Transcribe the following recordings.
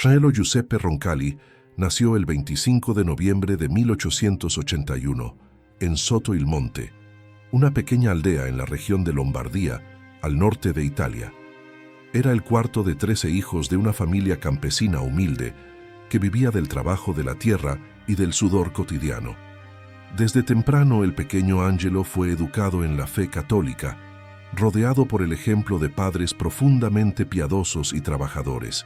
Angelo Giuseppe Roncalli nació el 25 de noviembre de 1881 en Soto il Monte, una pequeña aldea en la región de Lombardía, al norte de Italia. Era el cuarto de 13 hijos de una familia campesina humilde que vivía del trabajo de la tierra y del sudor cotidiano. Desde temprano el pequeño Angelo fue educado en la fe católica, rodeado por el ejemplo de padres profundamente piadosos y trabajadores.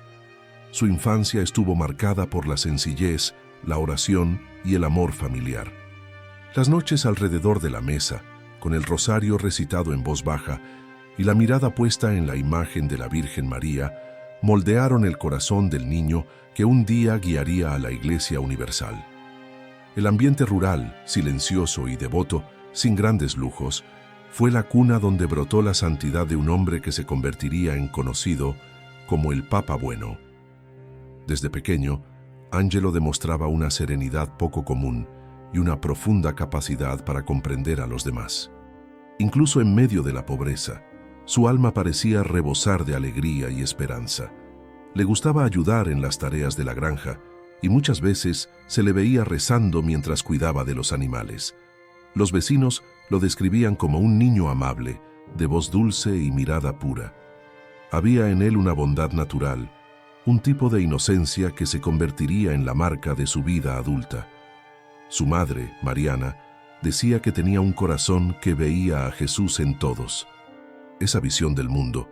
Su infancia estuvo marcada por la sencillez, la oración y el amor familiar. Las noches alrededor de la mesa, con el rosario recitado en voz baja y la mirada puesta en la imagen de la Virgen María, moldearon el corazón del niño que un día guiaría a la Iglesia Universal. El ambiente rural, silencioso y devoto, sin grandes lujos, fue la cuna donde brotó la santidad de un hombre que se convertiría en conocido como el Papa Bueno. Desde pequeño, Angelo demostraba una serenidad poco común y una profunda capacidad para comprender a los demás. Incluso en medio de la pobreza, su alma parecía rebosar de alegría y esperanza. Le gustaba ayudar en las tareas de la granja y muchas veces se le veía rezando mientras cuidaba de los animales. Los vecinos lo describían como un niño amable, de voz dulce y mirada pura. Había en él una bondad natural, un tipo de inocencia que se convertiría en la marca de su vida adulta. Su madre, Mariana, decía que tenía un corazón que veía a Jesús en todos. Esa visión del mundo,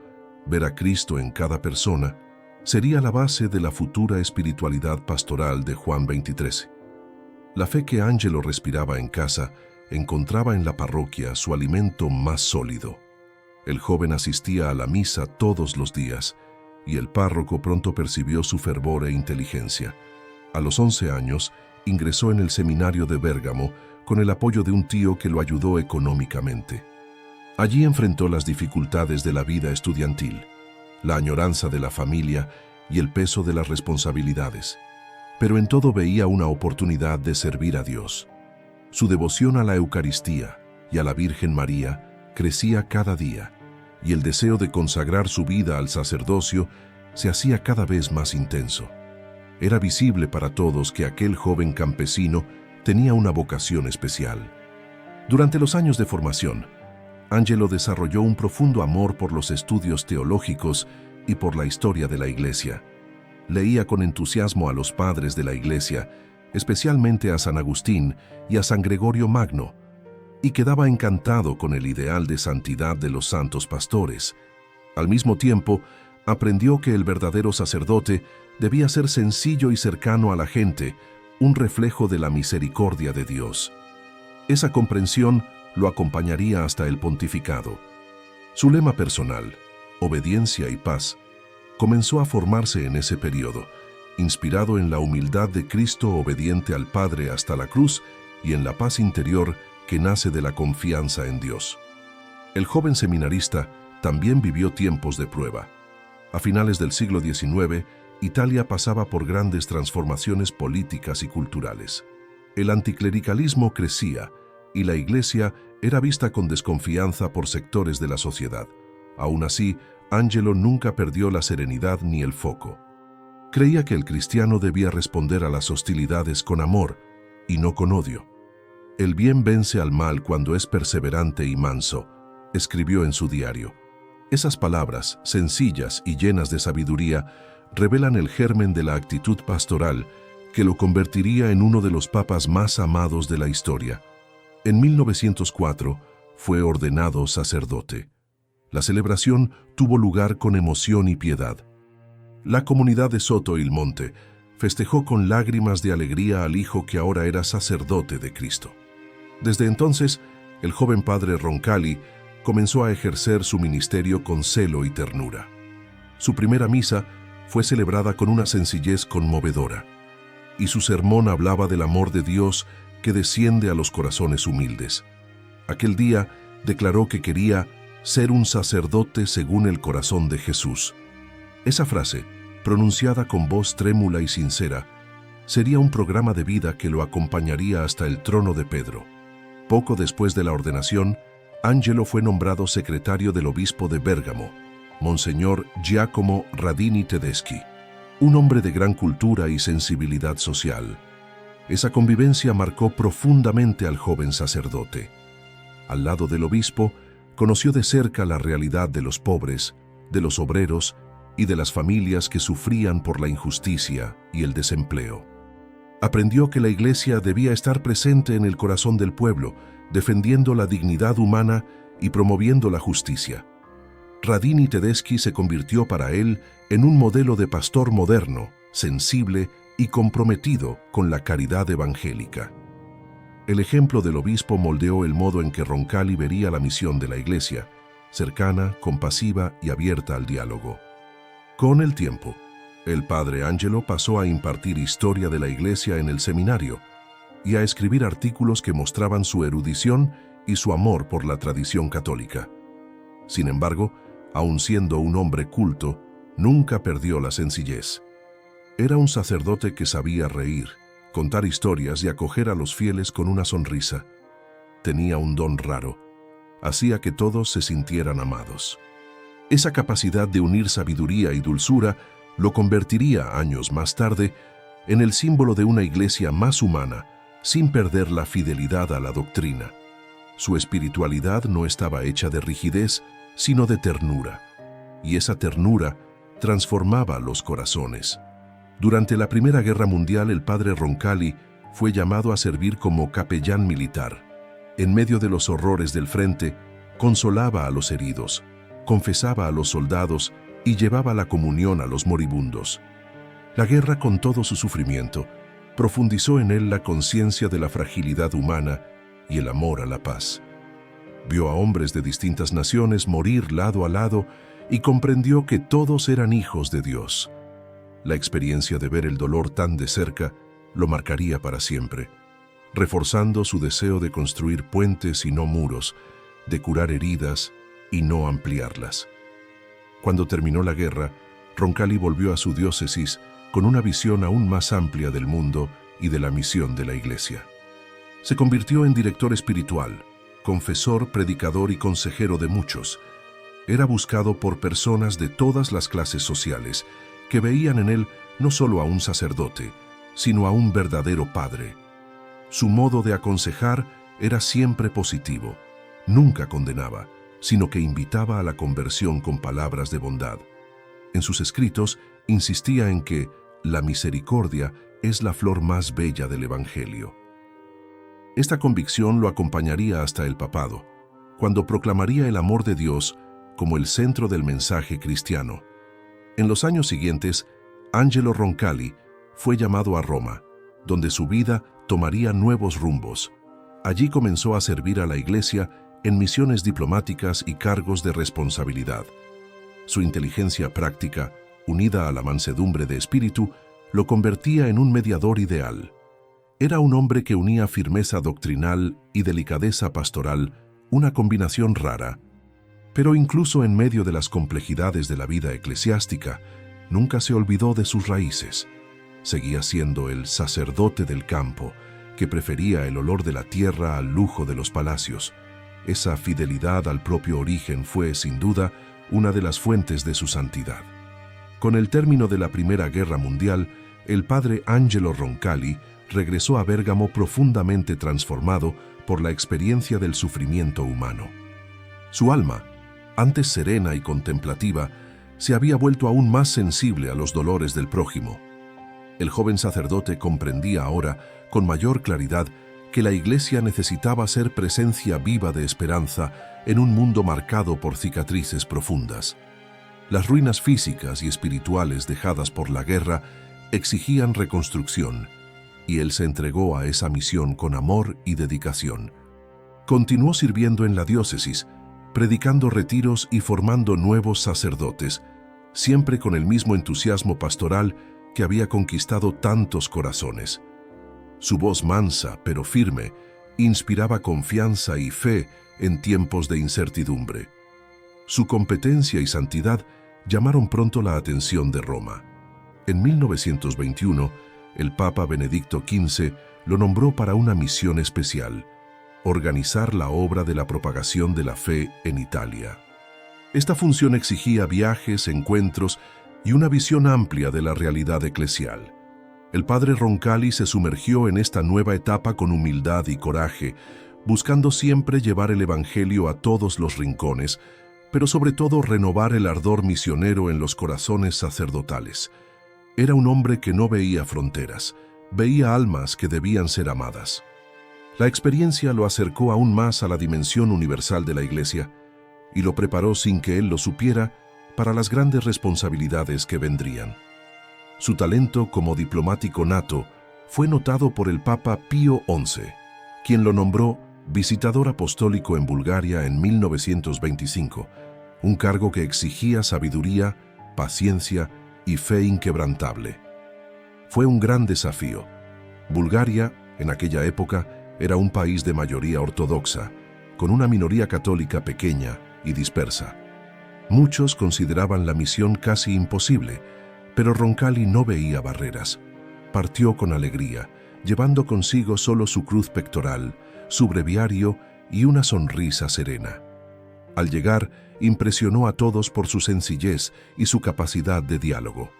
ver a Cristo en cada persona, sería la base de la futura espiritualidad pastoral de Juan 23. La fe que Angelo respiraba en casa encontraba en la parroquia su alimento más sólido. El joven asistía a la misa todos los días, y el párroco pronto percibió su fervor e inteligencia. A los 11 años, ingresó en el seminario de Bérgamo con el apoyo de un tío que lo ayudó económicamente. Allí enfrentó las dificultades de la vida estudiantil, la añoranza de la familia y el peso de las responsabilidades, pero en todo veía una oportunidad de servir a Dios. Su devoción a la Eucaristía y a la Virgen María crecía cada día, y el deseo de consagrar su vida al sacerdocio se hacía cada vez más intenso. Era visible para todos que aquel joven campesino tenía una vocación especial. Durante los años de formación, Angelo desarrolló un profundo amor por los estudios teológicos y por la historia de la Iglesia. Leía con entusiasmo a los padres de la Iglesia, especialmente a San Agustín y a San Gregorio Magno, y quedaba encantado con el ideal de santidad de los santos pastores. Al mismo tiempo, aprendió que el verdadero sacerdote debía ser sencillo y cercano a la gente, un reflejo de la misericordia de Dios. Esa comprensión lo acompañaría hasta el pontificado. Su lema personal, obediencia y paz, comenzó a formarse en ese periodo, inspirado en la humildad de Cristo obediente al Padre hasta la cruz y en la paz interior que nace de la confianza en Dios. El joven seminarista también vivió tiempos de prueba. A finales del siglo XIX, Italia pasaba por grandes transformaciones políticas y culturales. El anticlericalismo crecía y la Iglesia era vista con desconfianza por sectores de la sociedad. Aún así, Angelo nunca perdió la serenidad ni el foco. Creía que el cristiano debía responder a las hostilidades con amor y no con odio. El bien vence al mal cuando es perseverante y manso, escribió en su diario. Esas palabras, sencillas y llenas de sabiduría, revelan el germen de la actitud pastoral que lo convertiría en uno de los papas más amados de la historia. En 1904 fue ordenado sacerdote. La celebración tuvo lugar con emoción y piedad. La comunidad de Soto il Monte festejó con lágrimas de alegría al hijo que ahora era sacerdote de Cristo. Desde entonces, el joven padre Roncalli comenzó a ejercer su ministerio con celo y ternura. Su primera misa fue celebrada con una sencillez conmovedora, y su sermón hablaba del amor de Dios que desciende a los corazones humildes. Aquel día declaró que quería ser un sacerdote según el corazón de Jesús. Esa frase, pronunciada con voz trémula y sincera, sería un programa de vida que lo acompañaría hasta el trono de Pedro. Poco después de la ordenación, Angelo fue nombrado secretario del obispo de Bérgamo, Monseñor Giacomo Radini Tedeschi. un hombre de gran cultura y sensibilidad social. Esa convivencia marcó profundamente al joven sacerdote. Al lado del obispo, conoció de cerca la realidad de los pobres, de los obreros y de las familias que sufrían por la injusticia y el desempleo. Aprendió que la Iglesia debía estar presente en el corazón del pueblo, defendiendo la dignidad humana y promoviendo la justicia. Radini Tedeschi se convirtió para él en un modelo de pastor moderno, sensible y comprometido con la caridad evangélica. El ejemplo del obispo moldeó el modo en que Roncalli vería la misión de la Iglesia, cercana, compasiva y abierta al diálogo. Con el tiempo, el padre Angelo pasó a impartir historia de la Iglesia en el seminario y a escribir artículos que mostraban su erudición y su amor por la tradición católica. Sin embargo, aun siendo un hombre culto, nunca perdió la sencillez. Era un sacerdote que sabía reír, contar historias y acoger a los fieles con una sonrisa. Tenía un don raro. Hacía que todos se sintieran amados. Esa capacidad de unir sabiduría y dulzura lo convertiría años más tarde en el símbolo de una iglesia más humana, sin perder la fidelidad a la doctrina. Su espiritualidad no estaba hecha de rigidez, sino de ternura. Y esa ternura transformaba los corazones. Durante la Primera Guerra Mundial, el padre Roncalli fue llamado a servir como capellán militar. En medio de los horrores del frente, consolaba a los heridos, confesaba a los soldados y llevaba la comunión a los moribundos. La guerra, con todo su sufrimiento, profundizó en él la conciencia de la fragilidad humana y el amor a la paz. Vio a hombres de distintas naciones morir lado a lado y comprendió que todos eran hijos de Dios. La experiencia de ver el dolor tan de cerca lo marcaría para siempre, reforzando su deseo de construir puentes y no muros, de curar heridas y no ampliarlas. Cuando terminó la guerra, Roncalli volvió a su diócesis con una visión aún más amplia del mundo y de la misión de la Iglesia. Se convirtió en director espiritual, confesor, predicador y consejero de muchos. Era buscado por personas de todas las clases sociales, que veían en él no solo a un sacerdote, sino a un verdadero padre. Su modo de aconsejar era siempre positivo. Nunca condenaba, sino que invitaba a la conversión con palabras de bondad. En sus escritos insistía en que la misericordia es la flor más bella del Evangelio. Esta convicción lo acompañaría hasta el papado, cuando proclamaría el amor de Dios como el centro del mensaje cristiano. En los años siguientes, Angelo Roncalli fue llamado a Roma, donde su vida tomaría nuevos rumbos. Allí comenzó a servir a la Iglesia en misiones diplomáticas y cargos de responsabilidad. Su inteligencia práctica, unida a la mansedumbre de espíritu, lo convertía en un mediador ideal. Era un hombre que unía firmeza doctrinal y delicadeza pastoral, una combinación rara. Pero incluso en medio de las complejidades de la vida eclesiástica, nunca se olvidó de sus raíces. Seguía siendo el sacerdote del campo, que prefería el olor de la tierra al lujo de los palacios. Esa fidelidad al propio origen fue, sin duda, una de las fuentes de su santidad. Con el término de la Primera Guerra Mundial, el padre Angelo Roncalli regresó a Bérgamo profundamente transformado por la experiencia del sufrimiento humano. Su alma, antes serena y contemplativa, se había vuelto aún más sensible a los dolores del prójimo. El joven sacerdote comprendía ahora, con mayor claridad, que la Iglesia necesitaba ser presencia viva de esperanza en un mundo marcado por cicatrices profundas. Las ruinas físicas y espirituales dejadas por la guerra exigían reconstrucción, y él se entregó a esa misión con amor y dedicación. Continuó sirviendo en la diócesis, predicando retiros y formando nuevos sacerdotes, siempre con el mismo entusiasmo pastoral que había conquistado tantos corazones. Su voz mansa pero firme inspiraba confianza y fe en tiempos de incertidumbre. Su competencia y santidad llamaron pronto la atención de Roma. En 1921, el Papa Benedicto XV lo nombró para una misión especial: organizar la obra de la propagación de la fe en Italia. Esta función exigía viajes, encuentros y una visión amplia de la realidad eclesial. El padre Roncalli se sumergió en esta nueva etapa con humildad y coraje, buscando siempre llevar el Evangelio a todos los rincones, pero sobre todo renovar el ardor misionero en los corazones sacerdotales. Era un hombre que no veía fronteras, veía almas que debían ser amadas. La experiencia lo acercó aún más a la dimensión universal de la Iglesia y lo preparó sin que él lo supiera para las grandes responsabilidades que vendrían. Su talento como diplomático nato fue notado por el Papa Pío XI, quien lo nombró visitador apostólico en Bulgaria en 1925, un cargo que exigía sabiduría, paciencia y fe inquebrantable. Fue un gran desafío. Bulgaria, en aquella época, era un país de mayoría ortodoxa, con una minoría católica pequeña y dispersa. Muchos consideraban la misión casi imposible, pero Roncalli no veía barreras. Partió con alegría, llevando consigo solo su cruz pectoral, su breviario y una sonrisa serena. Al llegar, impresionó a todos por su sencillez y su capacidad de diálogo.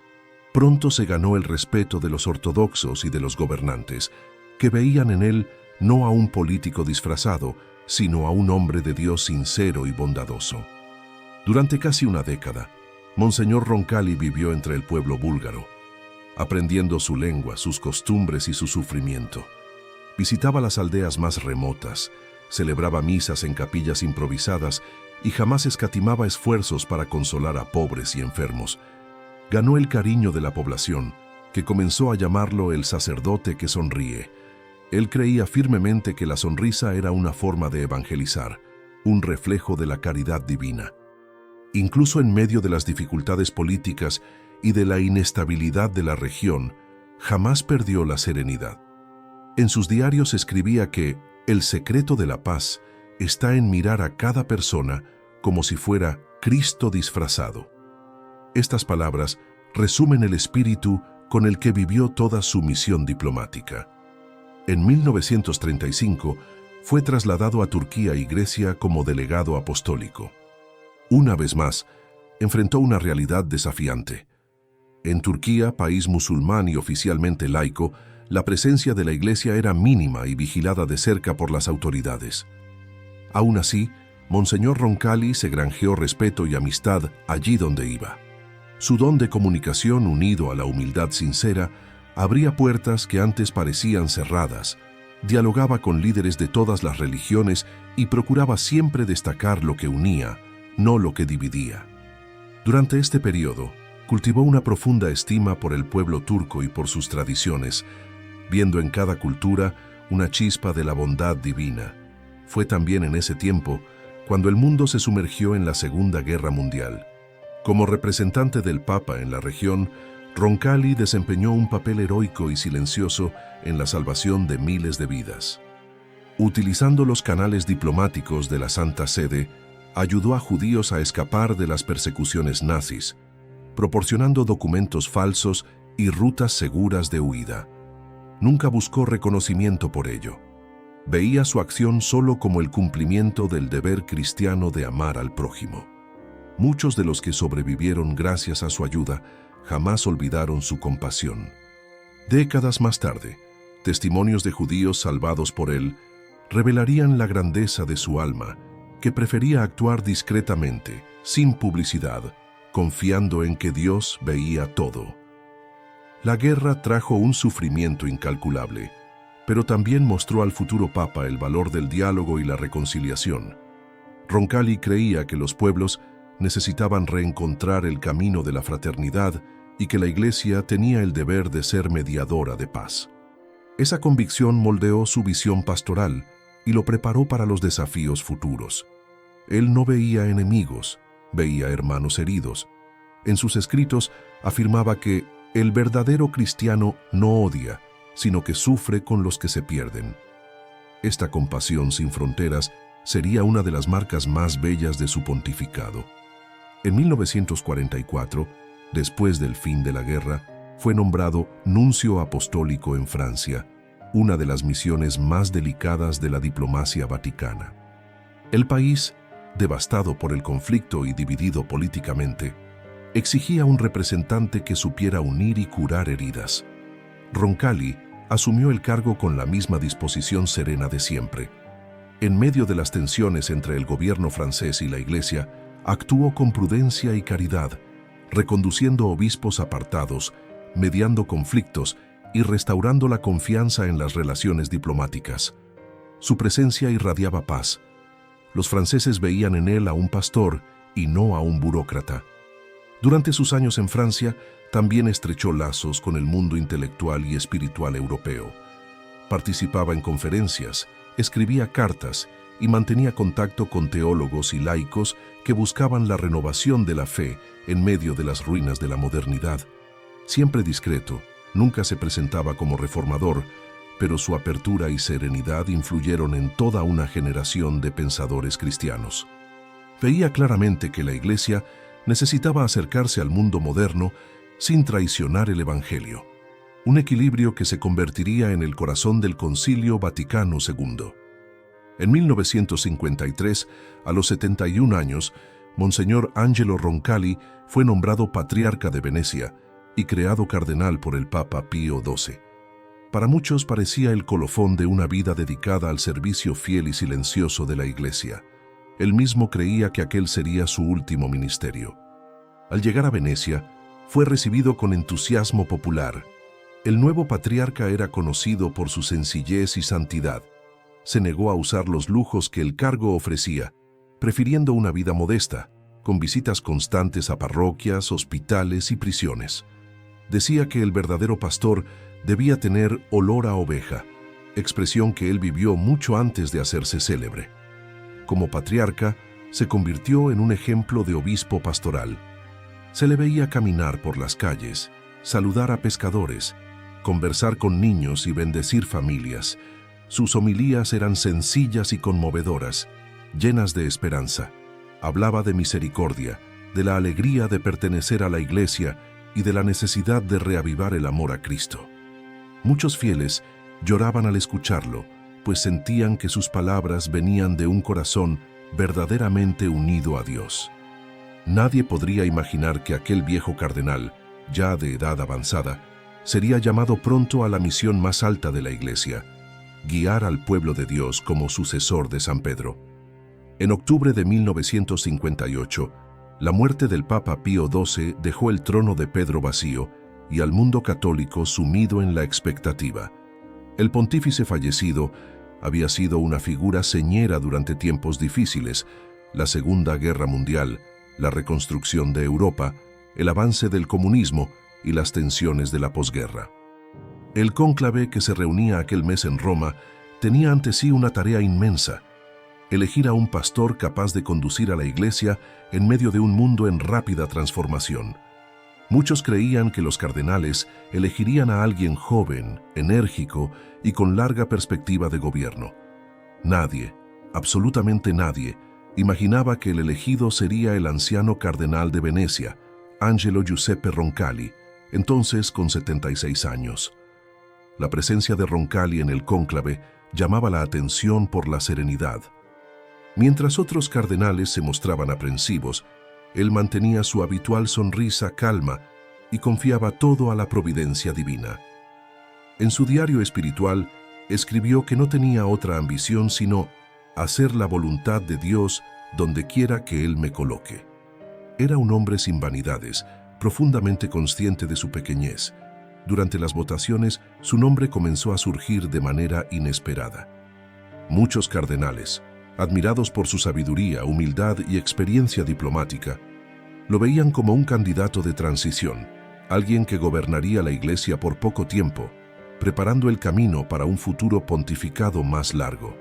Pronto se ganó el respeto de los ortodoxos y de los gobernantes, que veían en él no a un político disfrazado, sino a un hombre de Dios sincero y bondadoso. Durante casi una década, Monseñor Roncalli vivió entre el pueblo búlgaro, aprendiendo su lengua, sus costumbres y su sufrimiento. Visitaba las aldeas más remotas, celebraba misas en capillas improvisadas y jamás escatimaba esfuerzos para consolar a pobres y enfermos. Ganó el cariño de la población, que comenzó a llamarlo el sacerdote que sonríe. Él creía firmemente que la sonrisa era una forma de evangelizar, un reflejo de la caridad divina. Incluso en medio de las dificultades políticas y de la inestabilidad de la región, jamás perdió la serenidad. En sus diarios escribía que el secreto de la paz está en mirar a cada persona como si fuera Cristo disfrazado. Estas palabras resumen el espíritu con el que vivió toda su misión diplomática. En 1935 fue trasladado a Turquía y Grecia como delegado apostólico. Una vez más, enfrentó una realidad desafiante. En Turquía, país musulmán y oficialmente laico, la presencia de la Iglesia era mínima y vigilada de cerca por las autoridades. Aún así, Monseñor Roncalli se granjeó respeto y amistad allí donde iba. Su don de comunicación, unido a la humildad sincera, abría puertas que antes parecían cerradas, dialogaba con líderes de todas las religiones y procuraba siempre destacar lo que unía, no lo que dividía. Durante este periodo, cultivó una profunda estima por el pueblo turco y por sus tradiciones, viendo en cada cultura una chispa de la bondad divina. Fue también en ese tiempo cuando el mundo se sumergió en la Segunda Guerra Mundial. Como representante del Papa en la región, Roncalli desempeñó un papel heroico y silencioso en la salvación de miles de vidas. Utilizando los canales diplomáticos de la Santa Sede, ayudó a judíos a escapar de las persecuciones nazis, proporcionando documentos falsos y rutas seguras de huida. Nunca buscó reconocimiento por ello. Veía su acción solo como el cumplimiento del deber cristiano de amar al prójimo. Muchos de los que sobrevivieron gracias a su ayuda jamás olvidaron su compasión. Décadas más tarde, testimonios de judíos salvados por él revelarían la grandeza de su alma, que prefería actuar discretamente, sin publicidad, confiando en que Dios veía todo. La guerra trajo un sufrimiento incalculable, pero también mostró al futuro Papa el valor del diálogo y la reconciliación. Roncalli creía que los pueblos necesitaban reencontrar el camino de la fraternidad y que la Iglesia tenía el deber de ser mediadora de paz. Esa convicción moldeó su visión pastoral y lo preparó para los desafíos futuros. Él no veía enemigos, veía hermanos heridos. En sus escritos afirmaba que el verdadero cristiano no odia, sino que sufre con los que se pierden. Esta compasión sin fronteras sería una de las marcas más bellas de su pontificado. En 1944, después del fin de la guerra, fue nombrado nuncio apostólico en Francia, una de las misiones más delicadas de la diplomacia vaticana. El país, devastado por el conflicto y dividido políticamente, Exigía un representante que supiera unir y curar heridas. Roncalli asumió el cargo con la misma disposición serena de siempre. En medio de las tensiones entre el gobierno francés y la Iglesia, actuó con prudencia y caridad, reconduciendo obispos apartados, mediando conflictos y restaurando la confianza en las relaciones diplomáticas. Su presencia irradiaba paz. Los franceses veían en él a un pastor y no a un burócrata. Durante sus años en Francia, también estrechó lazos con el mundo intelectual y espiritual europeo. Participaba en conferencias, escribía cartas y mantenía contacto con teólogos y laicos que buscaban la renovación de la fe en medio de las ruinas de la modernidad. Siempre discreto, nunca se presentaba como reformador, pero su apertura y serenidad influyeron en toda una generación de pensadores cristianos. Veía claramente que la Iglesia necesitaba acercarse al mundo moderno sin traicionar el Evangelio, un equilibrio que se convertiría en el corazón del Concilio Vaticano II. En 1953, a los 71 años, Monseñor Angelo Roncalli fue nombrado patriarca de Venecia y creado cardenal por el Papa Pío XII. Para muchos parecía el colofón de una vida dedicada al servicio fiel y silencioso de la Iglesia. Él mismo creía que aquel sería su último ministerio. Al llegar a Venecia, fue recibido con entusiasmo popular. El nuevo patriarca era conocido por su sencillez y santidad. Se negó a usar los lujos que el cargo ofrecía, prefiriendo una vida modesta, con visitas constantes a parroquias, hospitales y prisiones. Decía que el verdadero pastor debía tener olor a oveja, expresión que él vivió mucho antes de hacerse célebre. Como patriarca, se convirtió en un ejemplo de obispo pastoral. Se le veía caminar por las calles, saludar a pescadores, conversar con niños y bendecir familias. Sus homilías eran sencillas y conmovedoras, llenas de esperanza. Hablaba de misericordia, de la alegría de pertenecer a la Iglesia y de la necesidad de reavivar el amor a Cristo. Muchos fieles lloraban al escucharlo, pues sentían que sus palabras venían de un corazón verdaderamente unido a Dios. Nadie podría imaginar que aquel viejo cardenal, ya de edad avanzada, sería llamado pronto a la misión más alta de la Iglesia, guiar al pueblo de Dios como sucesor de San Pedro. En octubre de 1958, la muerte del Papa Pío XII dejó el trono de Pedro vacío y al mundo católico sumido en la expectativa. El pontífice fallecido había sido una figura señera durante tiempos difíciles: la Segunda Guerra Mundial, la reconstrucción de Europa, el avance del comunismo y las tensiones de la posguerra. El cónclave que se reunía aquel mes en Roma tenía ante sí una tarea inmensa: elegir a un pastor capaz de conducir a la Iglesia en medio de un mundo en rápida transformación. Muchos creían que los cardenales elegirían a alguien joven, enérgico y con larga perspectiva de gobierno. Nadie, absolutamente nadie, imaginaba que el elegido sería el anciano cardenal de Venecia, Angelo Giuseppe Roncalli, entonces con 76 años. La presencia de Roncalli en el cónclave llamaba la atención por la serenidad. Mientras otros cardenales se mostraban aprensivos, él mantenía su habitual sonrisa calma y confiaba todo a la providencia divina. En su diario espiritual escribió que no tenía otra ambición sino hacer la voluntad de Dios donde quiera que Él me coloque. Era un hombre sin vanidades, profundamente consciente de su pequeñez. Durante las votaciones, su nombre comenzó a surgir de manera inesperada. Muchos cardenales, admirados por su sabiduría, humildad y experiencia diplomática, lo veían como un candidato de transición, alguien que gobernaría la Iglesia por poco tiempo, preparando el camino para un futuro pontificado más largo.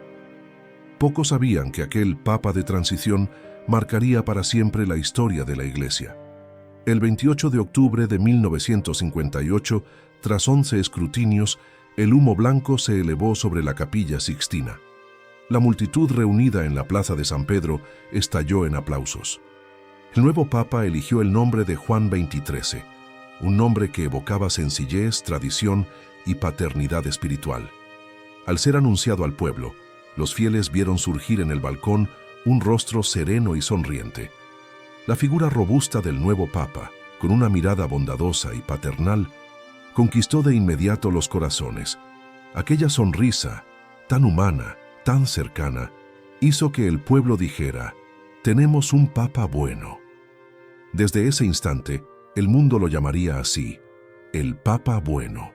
Pocos sabían que aquel Papa de transición marcaría para siempre la historia de la Iglesia. El 28 de octubre de 1958, tras 11 escrutinios, el humo blanco se elevó sobre la Capilla Sixtina. La multitud reunida en la plaza de San Pedro estalló en aplausos. El nuevo Papa eligió el nombre de Juan XXIII, un nombre que evocaba sencillez, tradición y paternidad espiritual. Al ser anunciado al pueblo, los fieles vieron surgir en el balcón un rostro sereno y sonriente. La figura robusta del nuevo Papa, con una mirada bondadosa y paternal, conquistó de inmediato los corazones. Aquella sonrisa, tan humana, tan cercana, hizo que el pueblo dijera: «Tenemos un Papa bueno». Desde ese instante, el mundo lo llamaría así, el Papa Bueno.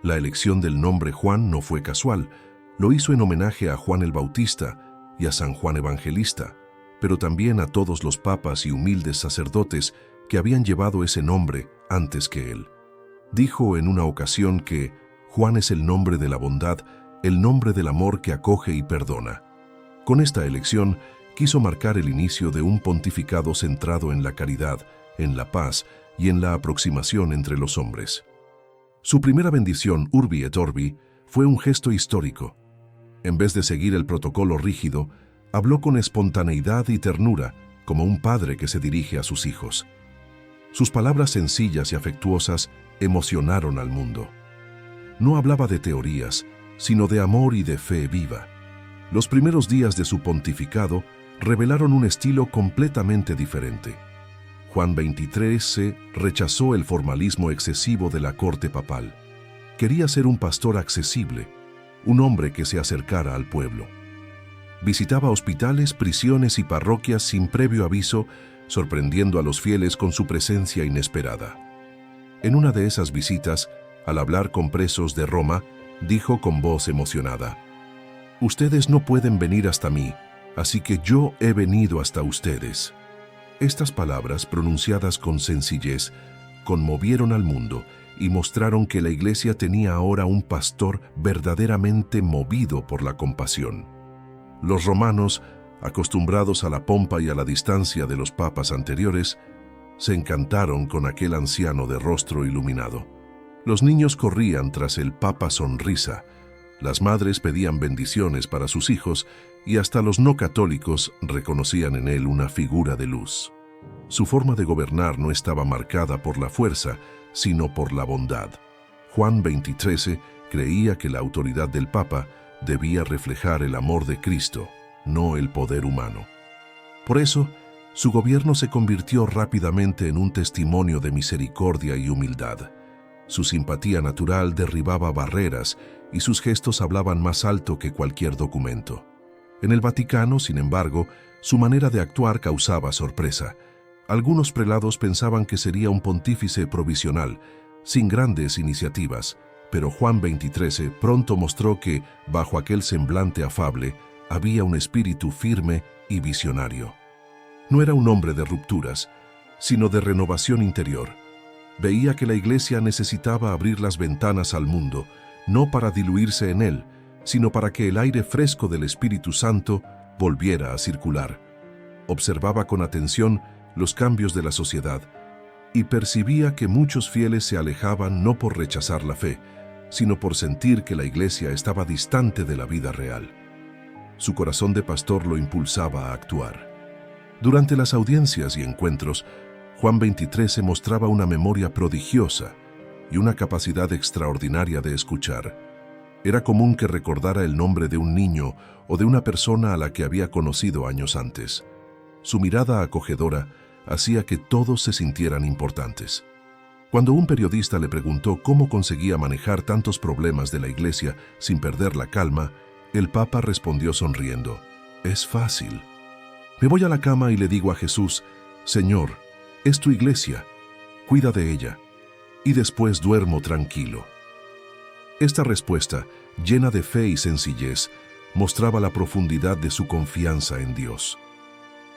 La elección del nombre Juan no fue casual, lo hizo en homenaje a Juan el Bautista y a San Juan Evangelista, pero también a todos los papas y humildes sacerdotes que habían llevado ese nombre antes que él. Dijo en una ocasión que Juan es el nombre de la bondad, el nombre del amor que acoge y perdona. Con esta elección, quiso marcar el inicio de un pontificado centrado en la caridad, en la paz y en la aproximación entre los hombres. Su primera bendición, Urbi et Orbi, fue un gesto histórico. En vez de seguir el protocolo rígido, habló con espontaneidad y ternura, como un padre que se dirige a sus hijos. Sus palabras sencillas y afectuosas emocionaron al mundo. No hablaba de teorías, sino de amor y de fe viva. Los primeros días de su pontificado revelaron un estilo completamente diferente. Juan XXIII rechazó el formalismo excesivo de la corte papal. Quería ser un pastor accesible, un hombre que se acercara al pueblo. Visitaba hospitales, prisiones y parroquias sin previo aviso, sorprendiendo a los fieles con su presencia inesperada. En una de esas visitas, al hablar con presos de Roma, dijo con voz emocionada: «Ustedes no pueden venir hasta mí, así que yo he venido hasta ustedes». Estas palabras, pronunciadas con sencillez, conmovieron al mundo y mostraron que la Iglesia tenía ahora un pastor verdaderamente movido por la compasión. Los romanos, acostumbrados a la pompa y a la distancia de los papas anteriores, se encantaron con aquel anciano de rostro iluminado. Los niños corrían tras el Papa Sonrisa, las madres pedían bendiciones para sus hijos y hasta los no católicos reconocían en él una figura de luz. Su forma de gobernar no estaba marcada por la fuerza, sino por la bondad. Juan XXIII creía que la autoridad del Papa debía reflejar el amor de Cristo, no el poder humano. Por eso, su gobierno se convirtió rápidamente en un testimonio de misericordia y humildad. Su simpatía natural derribaba barreras y sus gestos hablaban más alto que cualquier documento. En el Vaticano, sin embargo, su manera de actuar causaba sorpresa. Algunos prelados pensaban que sería un pontífice provisional, sin grandes iniciativas, pero Juan XXIII pronto mostró que, bajo aquel semblante afable, había un espíritu firme y visionario. No era un hombre de rupturas, sino de renovación interior. Veía que la Iglesia necesitaba abrir las ventanas al mundo, no para diluirse en él, sino para que el aire fresco del Espíritu Santo volviera a circular. Observaba con atención los cambios de la sociedad y percibía que muchos fieles se alejaban no por rechazar la fe, sino por sentir que la Iglesia estaba distante de la vida real. Su corazón de pastor lo impulsaba a actuar. Durante las audiencias y encuentros, Juan XXIII mostraba una memoria prodigiosa y una capacidad extraordinaria de escuchar. Era común que recordara el nombre de un niño o de una persona a la que había conocido años antes. Su mirada acogedora hacía que todos se sintieran importantes. Cuando un periodista le preguntó cómo conseguía manejar tantos problemas de la Iglesia sin perder la calma, el Papa respondió sonriendo: «Es fácil. Me voy a la cama y le digo a Jesús: Señor, es tu Iglesia, cuida de ella, y después duermo tranquilo». Esta respuesta, llena de fe y sencillez, mostraba la profundidad de su confianza en Dios.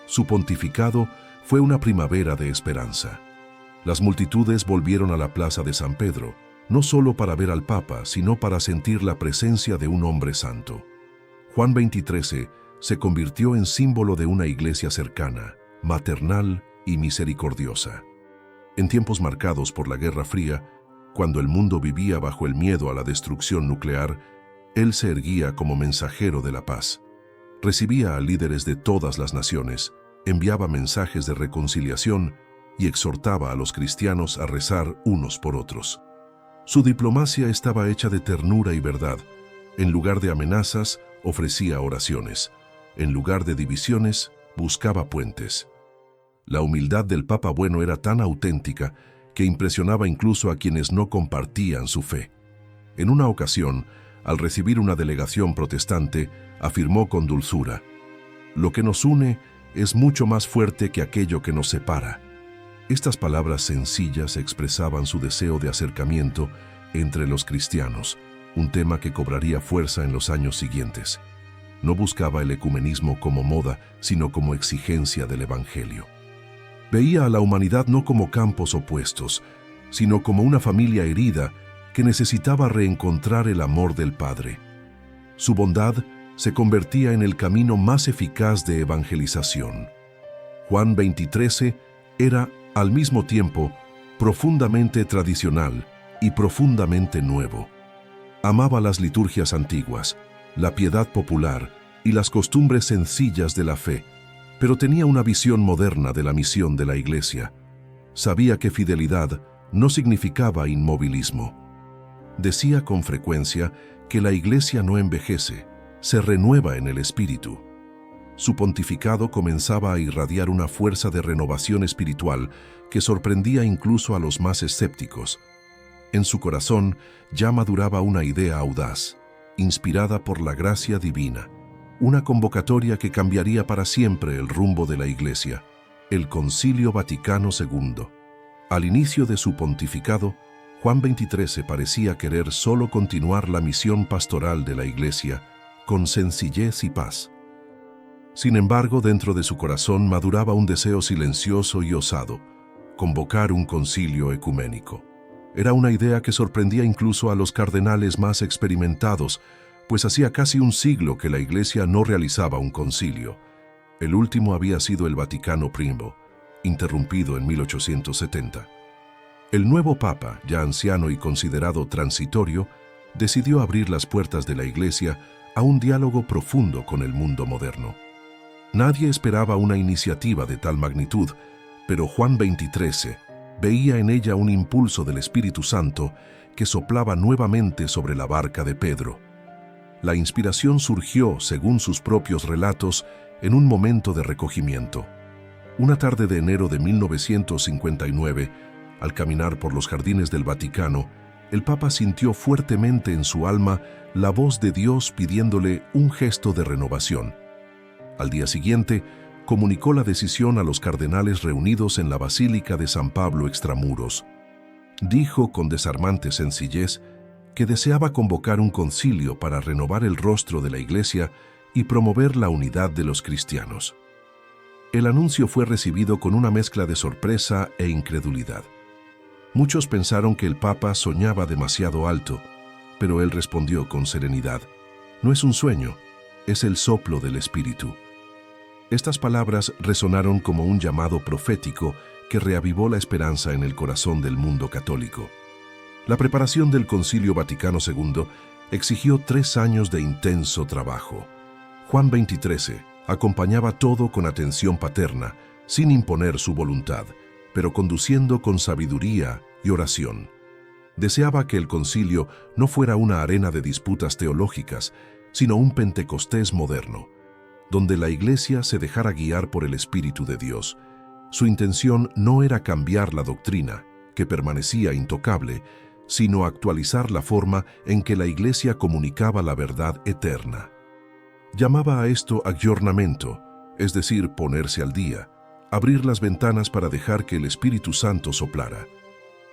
Su pontificado fue una primavera de esperanza. Las multitudes volvieron a la plaza de San Pedro, no solo para ver al Papa, sino para sentir la presencia de un hombre santo. Juan XXIII se convirtió en símbolo de una iglesia cercana, maternal y misericordiosa. En tiempos marcados por la Guerra Fría, cuando el mundo vivía bajo el miedo a la destrucción nuclear, él se erguía como mensajero de la paz. Recibía a líderes de todas las naciones, enviaba mensajes de reconciliación y exhortaba a los cristianos a rezar unos por otros. Su diplomacia estaba hecha de ternura y verdad. En lugar de amenazas, ofrecía oraciones. En lugar de divisiones, buscaba puentes. La humildad del Papa Bueno era tan auténtica que impresionaba incluso a quienes no compartían su fe. En una ocasión, al recibir una delegación protestante, afirmó con dulzura: «Lo que nos une es mucho más fuerte que aquello que nos separa». Estas palabras sencillas expresaban su deseo de acercamiento entre los cristianos, un tema que cobraría fuerza en los años siguientes. No buscaba el ecumenismo como moda, sino como exigencia del Evangelio. Veía a la humanidad no como campos opuestos, sino como una familia herida que necesitaba reencontrar el amor del Padre. Su bondad se convertía en el camino más eficaz de evangelización. Juan 20:13 era, al mismo tiempo, profundamente tradicional y profundamente nuevo. Amaba las liturgias antiguas, la piedad popular y las costumbres sencillas de la fe, pero tenía una visión moderna de la misión de la Iglesia. Sabía que fidelidad no significaba inmovilismo. Decía con frecuencia que la Iglesia no envejece, se renueva en el espíritu. Su pontificado comenzaba a irradiar una fuerza de renovación espiritual que sorprendía incluso a los más escépticos. En su corazón ya maduraba una idea audaz, inspirada por la gracia divina, una convocatoria que cambiaría para siempre el rumbo de la Iglesia: el Concilio Vaticano II. Al inicio de su pontificado, Juan 23 parecía querer solo continuar la misión pastoral de la Iglesia con sencillez y paz. Sin embargo, dentro de su corazón maduraba un deseo silencioso y osado: convocar un concilio ecuménico. Era una idea que sorprendía incluso a los cardenales más experimentados, pues hacía casi un siglo que la Iglesia no realizaba un concilio. El último había sido el Vaticano I, interrumpido en 1870. El nuevo Papa, ya anciano y considerado transitorio, decidió abrir las puertas de la Iglesia a un diálogo profundo con el mundo moderno. Nadie esperaba una iniciativa de tal magnitud, pero Juan 23 veía en ella un impulso del Espíritu Santo que soplaba nuevamente sobre la barca de Pedro. La inspiración surgió, según sus propios relatos, en un momento de recogimiento. Una tarde de enero de 1959, al caminar por los jardines del Vaticano, el Papa sintió fuertemente en su alma la voz de Dios pidiéndole un gesto de renovación. Al día siguiente, comunicó la decisión a los cardenales reunidos en la Basílica de San Pablo extramuros. Dijo con desarmante sencillez que deseaba convocar un concilio para renovar el rostro de la Iglesia y promover la unidad de los cristianos. El anuncio fue recibido con una mezcla de sorpresa e incredulidad. Muchos pensaron que el Papa soñaba demasiado alto, pero él respondió con serenidad: «No es un sueño, es el soplo del Espíritu». Estas palabras resonaron como un llamado profético que reavivó la esperanza en el corazón del mundo católico. La preparación del Concilio Vaticano II exigió 3 años de intenso trabajo. Juan 23 acompañaba todo con atención paterna, sin imponer su voluntad, pero conduciendo con sabiduría y oración. Deseaba que el concilio no fuera una arena de disputas teológicas, sino un Pentecostés moderno, donde la Iglesia se dejara guiar por el Espíritu de Dios. Su intención no era cambiar la doctrina, que permanecía intocable, sino actualizar la forma en que la Iglesia comunicaba la verdad eterna. Llamaba a esto aggiornamento, es decir, ponerse al día, abrir las ventanas para dejar que el Espíritu Santo soplara.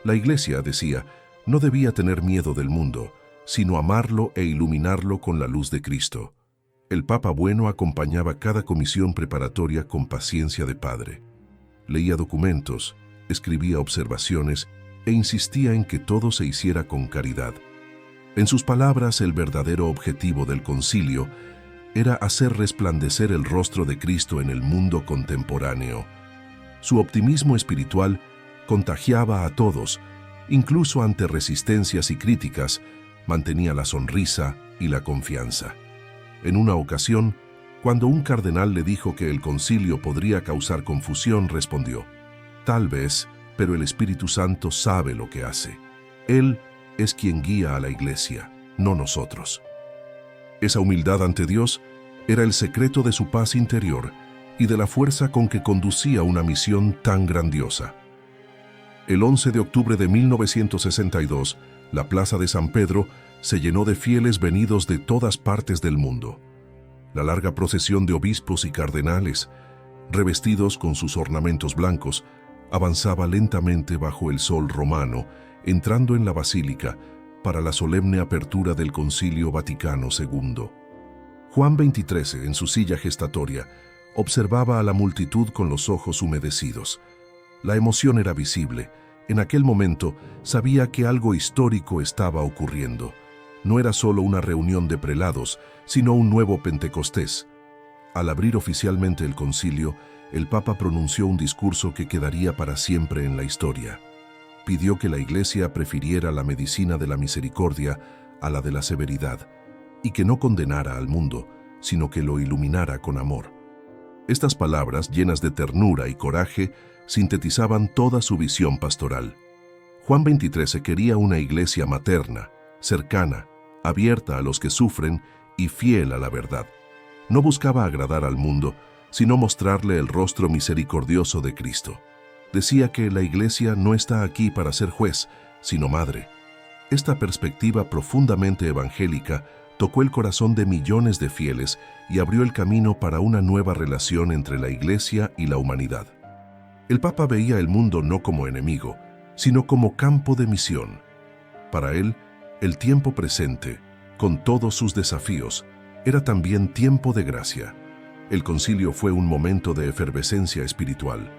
La Iglesia, decía, no debía tener miedo del mundo, sino amarlo e iluminarlo con la luz de Cristo. El Papa Bueno acompañaba cada comisión preparatoria con paciencia de padre. Leía documentos, escribía observaciones e insistía en que todo se hiciera con caridad. En sus palabras, el verdadero objetivo del concilio era hacer resplandecer el rostro de Cristo en el mundo contemporáneo. Su optimismo espiritual contagiaba a todos, incluso ante resistencias y críticas, mantenía la sonrisa y la confianza. En una ocasión, cuando un cardenal le dijo que el concilio podría causar confusión, respondió: «Tal vez, pero el Espíritu Santo sabe lo que hace. Él es quien guía a la Iglesia, no nosotros». Esa humildad ante Dios era el secreto de su paz interior y de la fuerza con que conducía una misión tan grandiosa. El 11 de octubre de 1962, la Plaza de San Pedro se llenó de fieles venidos de todas partes del mundo. La larga procesión de obispos y cardenales, revestidos con sus ornamentos blancos, avanzaba lentamente bajo el sol romano, entrando en la basílica para la solemne apertura del Concilio Vaticano II. Juan XXIII, en su silla gestatoria, observaba a la multitud con los ojos humedecidos. La emoción era visible. En aquel momento sabía que algo histórico estaba ocurriendo. No era solo una reunión de prelados, sino un nuevo Pentecostés. Al abrir oficialmente el concilio, el Papa pronunció un discurso que quedaría para siempre en la historia. Pidió que la Iglesia prefiriera la medicina de la misericordia a la de la severidad, y que no condenara al mundo, sino que lo iluminara con amor. Estas palabras, llenas de ternura y coraje, sintetizaban toda su visión pastoral. Juan XXIII quería una iglesia materna, cercana, abierta a los que sufren y fiel a la verdad. No buscaba agradar al mundo, sino mostrarle el rostro misericordioso de Cristo. Decía que la iglesia no está aquí para ser juez, sino madre. Esta perspectiva profundamente evangélica tocó el corazón de millones de fieles y abrió el camino para una nueva relación entre la iglesia y la humanidad. El Papa veía el mundo no como enemigo, sino como campo de misión. Para él, el tiempo presente, con todos sus desafíos, era también tiempo de gracia. El concilio fue un momento de efervescencia espiritual.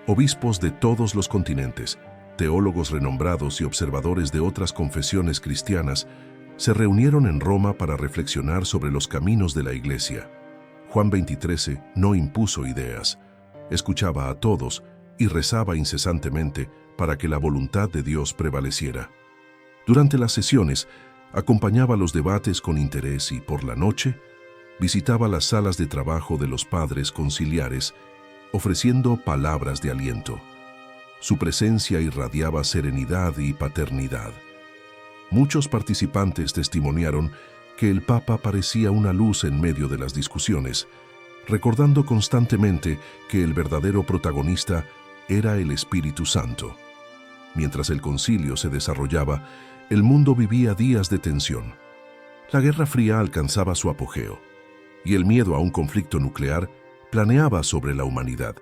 Obispos de todos los continentes, teólogos renombrados y observadores de otras confesiones cristianas se reunieron en Roma para reflexionar sobre los caminos de la Iglesia. Juan XXIII no impuso ideas, escuchaba a todos y rezaba incesantemente para que la voluntad de Dios prevaleciera. Durante las sesiones, acompañaba los debates con interés y, por la noche, visitaba las salas de trabajo de los padres conciliares, ofreciendo palabras de aliento. Su presencia irradiaba serenidad y paternidad. Muchos participantes testimoniaron que el Papa parecía una luz en medio de las discusiones, recordando constantemente que el verdadero protagonista era el Espíritu Santo. Mientras el concilio se desarrollaba, el mundo vivía días de tensión. La Guerra Fría alcanzaba su apogeo, y el miedo a un conflicto nuclear planeaba sobre la humanidad.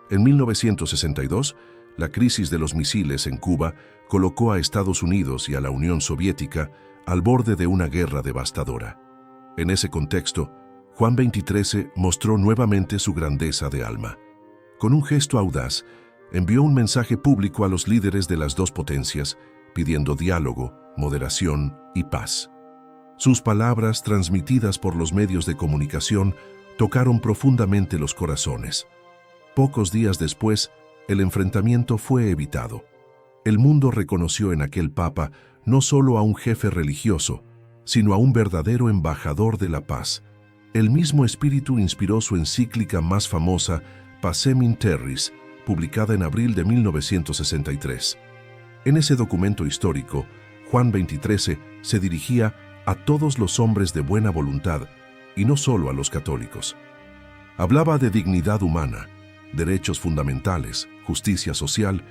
En 1962, la crisis de los misiles en Cuba colocó a Estados Unidos y a la Unión Soviética al borde de una guerra devastadora. En ese contexto, Juan XXIII mostró nuevamente su grandeza de alma. Con un gesto audaz, envió un mensaje público a los líderes de las dos potencias, pidiendo diálogo, moderación y paz. Sus palabras, transmitidas por los medios de comunicación, tocaron profundamente los corazones. Pocos días después, el enfrentamiento fue evitado. El mundo reconoció en aquel Papa no solo a un jefe religioso, sino a un verdadero embajador de la paz. El mismo espíritu inspiró su encíclica más famosa, Pacem in Terris, publicada en abril de 1963. En ese documento histórico, Juan XXIII se dirigía a todos los hombres de buena voluntad, y no solo a los católicos. Hablaba de dignidad humana, derechos fundamentales, justicia social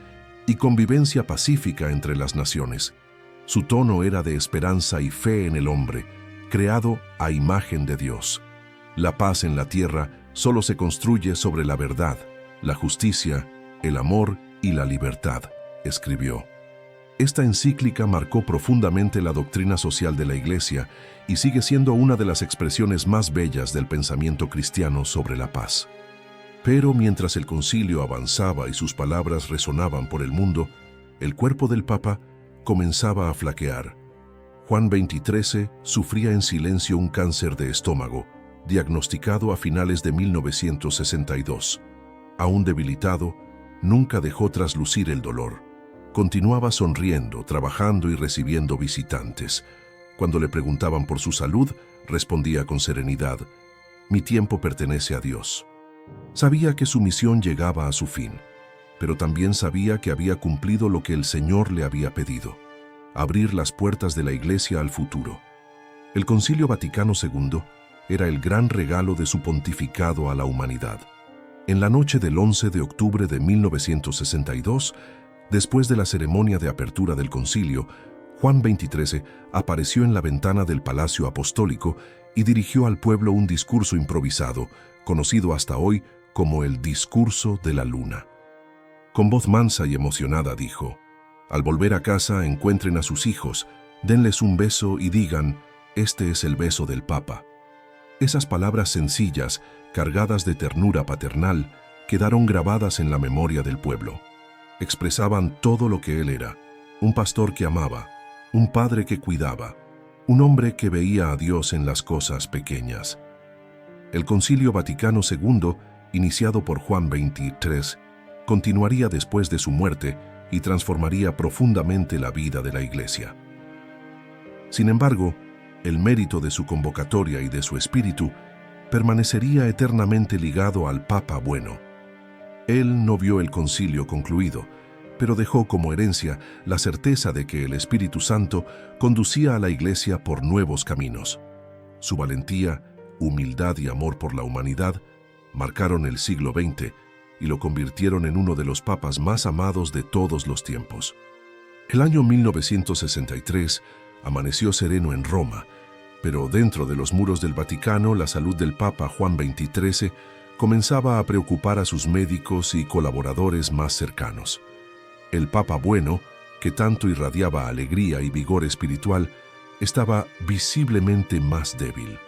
y convivencia pacífica entre las naciones. Su tono era de esperanza y fe en el hombre, creado a imagen de Dios. La paz en la tierra solo se construye sobre la verdad, la justicia, el amor y la libertad, escribió. Esta encíclica marcó profundamente la doctrina social de la Iglesia y sigue siendo una de las expresiones más bellas del pensamiento cristiano sobre la paz. Pero mientras el concilio avanzaba y sus palabras resonaban por el mundo, el cuerpo del Papa comenzaba a flaquear. Juan XXIII sufría en silencio un cáncer de estómago, diagnosticado a finales de 1962. Aún debilitado, nunca dejó traslucir el dolor. Continuaba sonriendo, trabajando y recibiendo visitantes. Cuando le preguntaban por su salud, respondía con serenidad: «Mi tiempo pertenece a Dios». Sabía que su misión llegaba a su fin, pero también sabía que había cumplido lo que el Señor le había pedido: abrir las puertas de la Iglesia al futuro. El Concilio Vaticano II era el gran regalo de su pontificado a la humanidad. En la noche del 11 de octubre de 1962, después de la ceremonia de apertura del concilio, Juan XXIII apareció en la ventana del Palacio Apostólico y dirigió al pueblo un discurso improvisado, conocido hasta hoy como el Discurso de la Luna. Con voz mansa y emocionada dijo: «Al volver a casa encuentren a sus hijos, denles un beso y digan, este es el beso del Papa». Esas palabras sencillas, cargadas de ternura paternal, quedaron grabadas en la memoria del pueblo. Expresaban todo lo que él era: un pastor que amaba, un padre que cuidaba, un hombre que veía a Dios en las cosas pequeñas. El Concilio Vaticano II, iniciado por Juan XXIII, continuaría después de su muerte y transformaría profundamente la vida de la Iglesia. Sin embargo, el mérito de su convocatoria y de su espíritu permanecería eternamente ligado al Papa Bueno. Él no vio el concilio concluido, pero dejó como herencia la certeza de que el Espíritu Santo conducía a la Iglesia por nuevos caminos. Su valentía, humildad y amor por la humanidad marcaron el siglo XX y lo convirtieron en uno de los papas más amados de todos los tiempos. El año 1963 amaneció sereno en Roma, pero dentro de los muros del Vaticano la salud del Papa Juan XXIII comenzaba a preocupar a sus médicos y colaboradores más cercanos. El Papa Bueno, que tanto irradiaba alegría y vigor espiritual, estaba visiblemente más débil.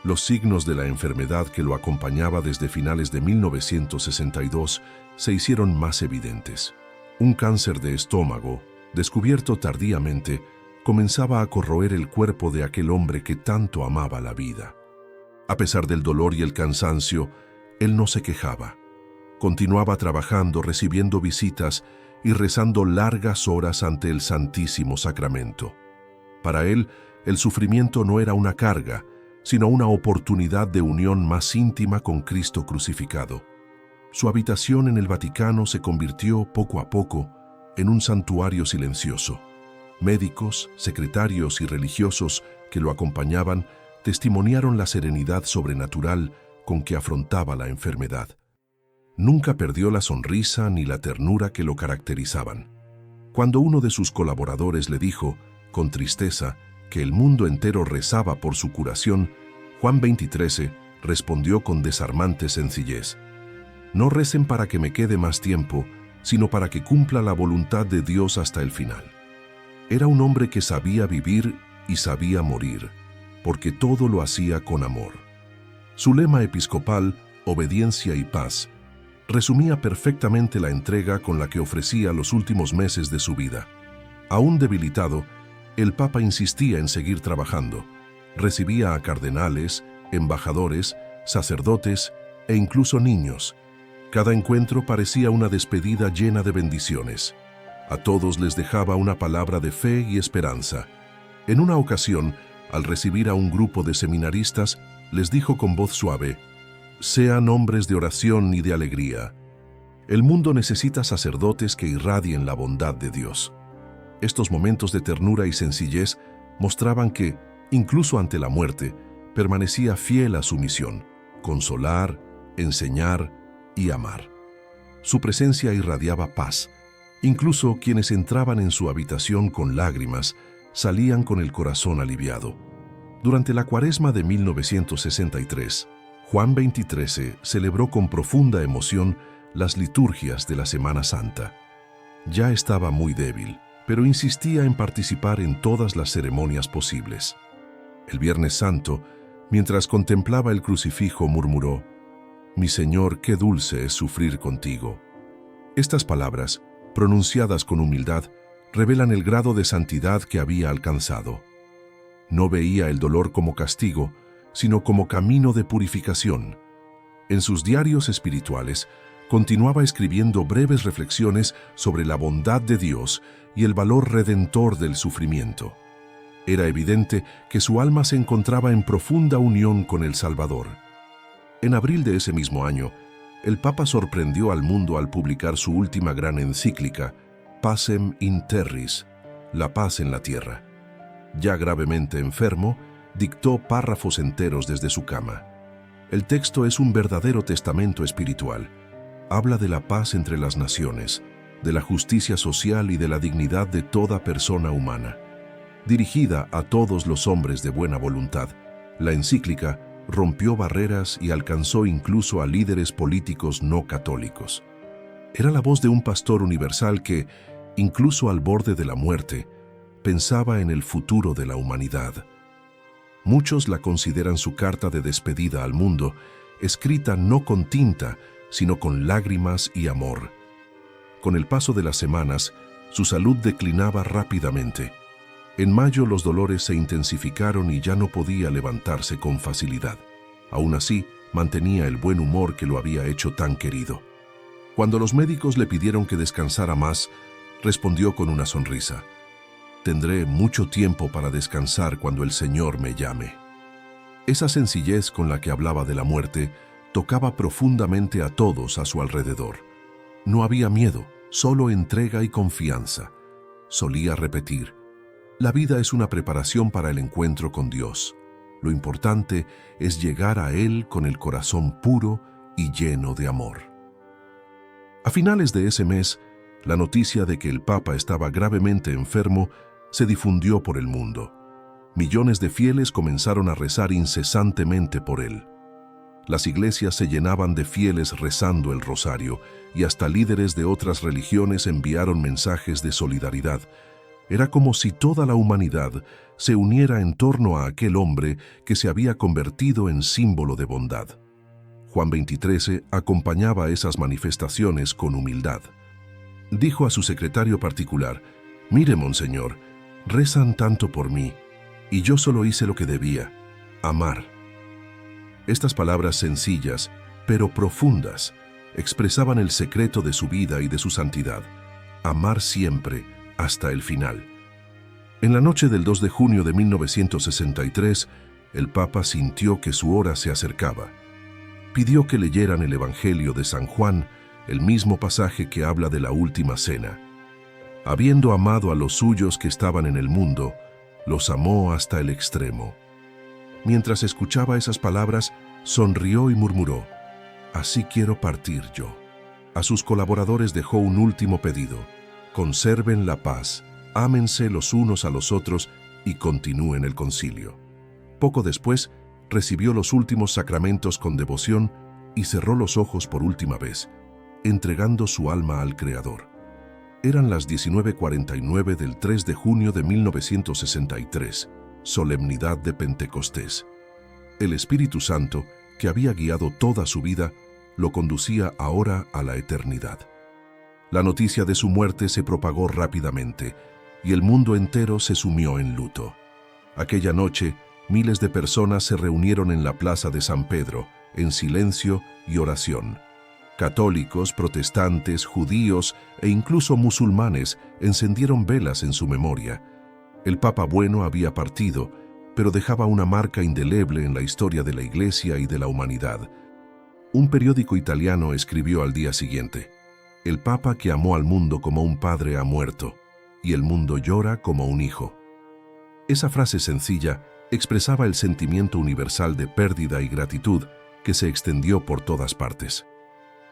Los signos de la enfermedad que lo acompañaba desde finales de 1962 se hicieron más evidentes. Un cáncer de estómago, descubierto tardíamente, comenzaba a corroer el cuerpo de aquel hombre que tanto amaba la vida. A pesar del dolor y el cansancio, él no se quejaba. Continuaba trabajando, recibiendo visitas y rezando largas horas ante el Santísimo Sacramento. Para él, el sufrimiento no era una carga, sino una oportunidad de unión más íntima con Cristo crucificado. Su habitación en el Vaticano se convirtió poco a poco en un santuario silencioso. Médicos, secretarios y religiosos que lo acompañaban testimoniaron la serenidad sobrenatural con que afrontaba la enfermedad. Nunca perdió la sonrisa ni la ternura que lo caracterizaban. Cuando uno de sus colaboradores le dijo, con tristeza, que el mundo entero rezaba por su curación, Juan XXIII respondió con desarmante sencillez: «No recen para que me quede más tiempo, sino para que cumpla la voluntad de Dios hasta el final». Era un hombre que sabía vivir y sabía morir, porque todo lo hacía con amor. Su lema episcopal, obediencia y paz, resumía perfectamente la entrega con la que ofrecía los últimos meses de su vida. Aún debilitado, el Papa insistía en seguir trabajando. Recibía a cardenales, embajadores, sacerdotes e incluso niños. Cada encuentro parecía una despedida llena de bendiciones. A todos les dejaba una palabra de fe y esperanza. En una ocasión, al recibir a un grupo de seminaristas, les dijo con voz suave: «Sean hombres de oración y de alegría. El mundo necesita sacerdotes que irradien la bondad de Dios». Estos momentos de ternura y sencillez mostraban que, incluso ante la muerte, permanecía fiel a su misión: consolar, enseñar y amar. Su presencia irradiaba paz. Incluso quienes entraban en su habitación con lágrimas salían con el corazón aliviado. Durante la Cuaresma de 1963, Juan XXIII celebró con profunda emoción las liturgias de la Semana Santa. Ya estaba muy débil, pero insistía en participar en todas las ceremonias posibles. El Viernes Santo, mientras contemplaba el crucifijo, murmuró: «Mi Señor, qué dulce es sufrir contigo». Estas palabras, pronunciadas con humildad, revelan el grado de santidad que había alcanzado. No veía el dolor como castigo, sino como camino de purificación. En sus diarios espirituales, continuaba escribiendo breves reflexiones sobre la bondad de Dios y el valor redentor del sufrimiento. Era evidente que su alma se encontraba en profunda unión con el Salvador. En abril de ese mismo año, el Papa sorprendió al mundo al publicar su última gran encíclica, Pacem in Terris, la paz en la tierra. Ya gravemente enfermo, dictó párrafos enteros desde su cama. El texto es un verdadero testamento espiritual, Habla de la paz entre las naciones, de la justicia social y de la dignidad de toda persona humana. Dirigida a todos los hombres de buena voluntad, la encíclica rompió barreras y alcanzó incluso a líderes políticos no católicos. Era la voz de un pastor universal que, incluso al borde de la muerte, pensaba en el futuro de la humanidad. Muchos la consideran su carta de despedida al mundo, escrita no con tinta, sino con lágrimas y amor. Con el paso de las semanas, su salud declinaba rápidamente. En mayo los dolores se intensificaron y ya no podía levantarse con facilidad. Aún así, mantenía el buen humor que lo había hecho tan querido. Cuando los médicos le pidieron que descansara más, respondió con una sonrisa: «Tendré mucho tiempo para descansar cuando el Señor me llame». Esa sencillez con la que hablaba de la muerte tocaba profundamente a todos a su alrededor. No había miedo, solo entrega y confianza. Solía repetir: «La vida es una preparación para el encuentro con Dios. Lo importante es llegar a Él con el corazón puro y lleno de amor». A finales de ese mes, la noticia de que el Papa estaba gravemente enfermo se difundió por el mundo. Millones de fieles comenzaron a rezar incesantemente por él. Las iglesias se llenaban de fieles rezando el rosario y hasta líderes de otras religiones enviaron mensajes de solidaridad. Era como si toda la humanidad se uniera en torno a aquel hombre que se había convertido en símbolo de bondad. Juan XXIII acompañaba esas manifestaciones con humildad. Dijo a su secretario particular: «Mire, monseñor, rezan tanto por mí, y yo solo hice lo que debía: amar». Estas palabras sencillas, pero profundas, expresaban el secreto de su vida y de su santidad: amar siempre, hasta el final. En la noche del 2 de junio de 1963, el Papa sintió que su hora se acercaba. Pidió que leyeran el Evangelio de San Juan, el mismo pasaje que habla de la última cena. Habiendo amado a los suyos que estaban en el mundo, los amó hasta el extremo. Mientras escuchaba esas palabras, sonrió y murmuró: «Así quiero partir yo». A sus colaboradores dejó un último pedido: conserven la paz, ámense los unos a los otros y continúen el concilio. Poco después, recibió los últimos sacramentos con devoción y cerró los ojos por última vez, entregando su alma al Creador. Eran las 19:49 del 3 de junio de 1963, solemnidad de Pentecostés. El Espíritu Santo, que había guiado toda su vida, lo conducía ahora a la eternidad. La noticia de su muerte se propagó rápidamente y el mundo entero se sumió en luto. Aquella noche, miles de personas se reunieron en la plaza de San Pedro, en silencio y oración. Católicos, protestantes, judíos e incluso musulmanes encendieron velas en su memoria. El Papa bueno había partido, pero dejaba una marca indeleble en la historia de la Iglesia y de la humanidad. Un periódico italiano escribió al día siguiente: «El Papa que amó al mundo como un padre ha muerto, y el mundo llora como un hijo». Esa frase sencilla expresaba el sentimiento universal de pérdida y gratitud que se extendió por todas partes.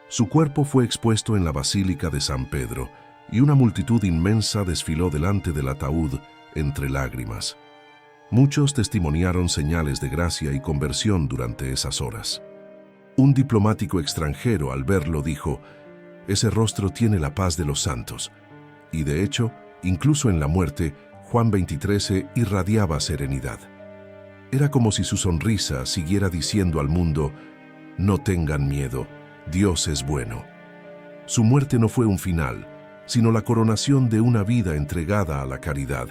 Su cuerpo fue expuesto en la Basílica de San Pedro y una multitud inmensa desfiló delante del ataúd entre lágrimas. Muchos testimoniaron señales de gracia y conversión durante esas horas. Un diplomático extranjero al verlo dijo: «Ese rostro tiene la paz de los santos». Y de hecho, incluso en la muerte, Juan XXIII irradiaba serenidad. Era como si su sonrisa siguiera diciendo al mundo: «No tengan miedo, Dios es bueno». Su muerte no fue un final, sino la coronación de una vida entregada a la caridad.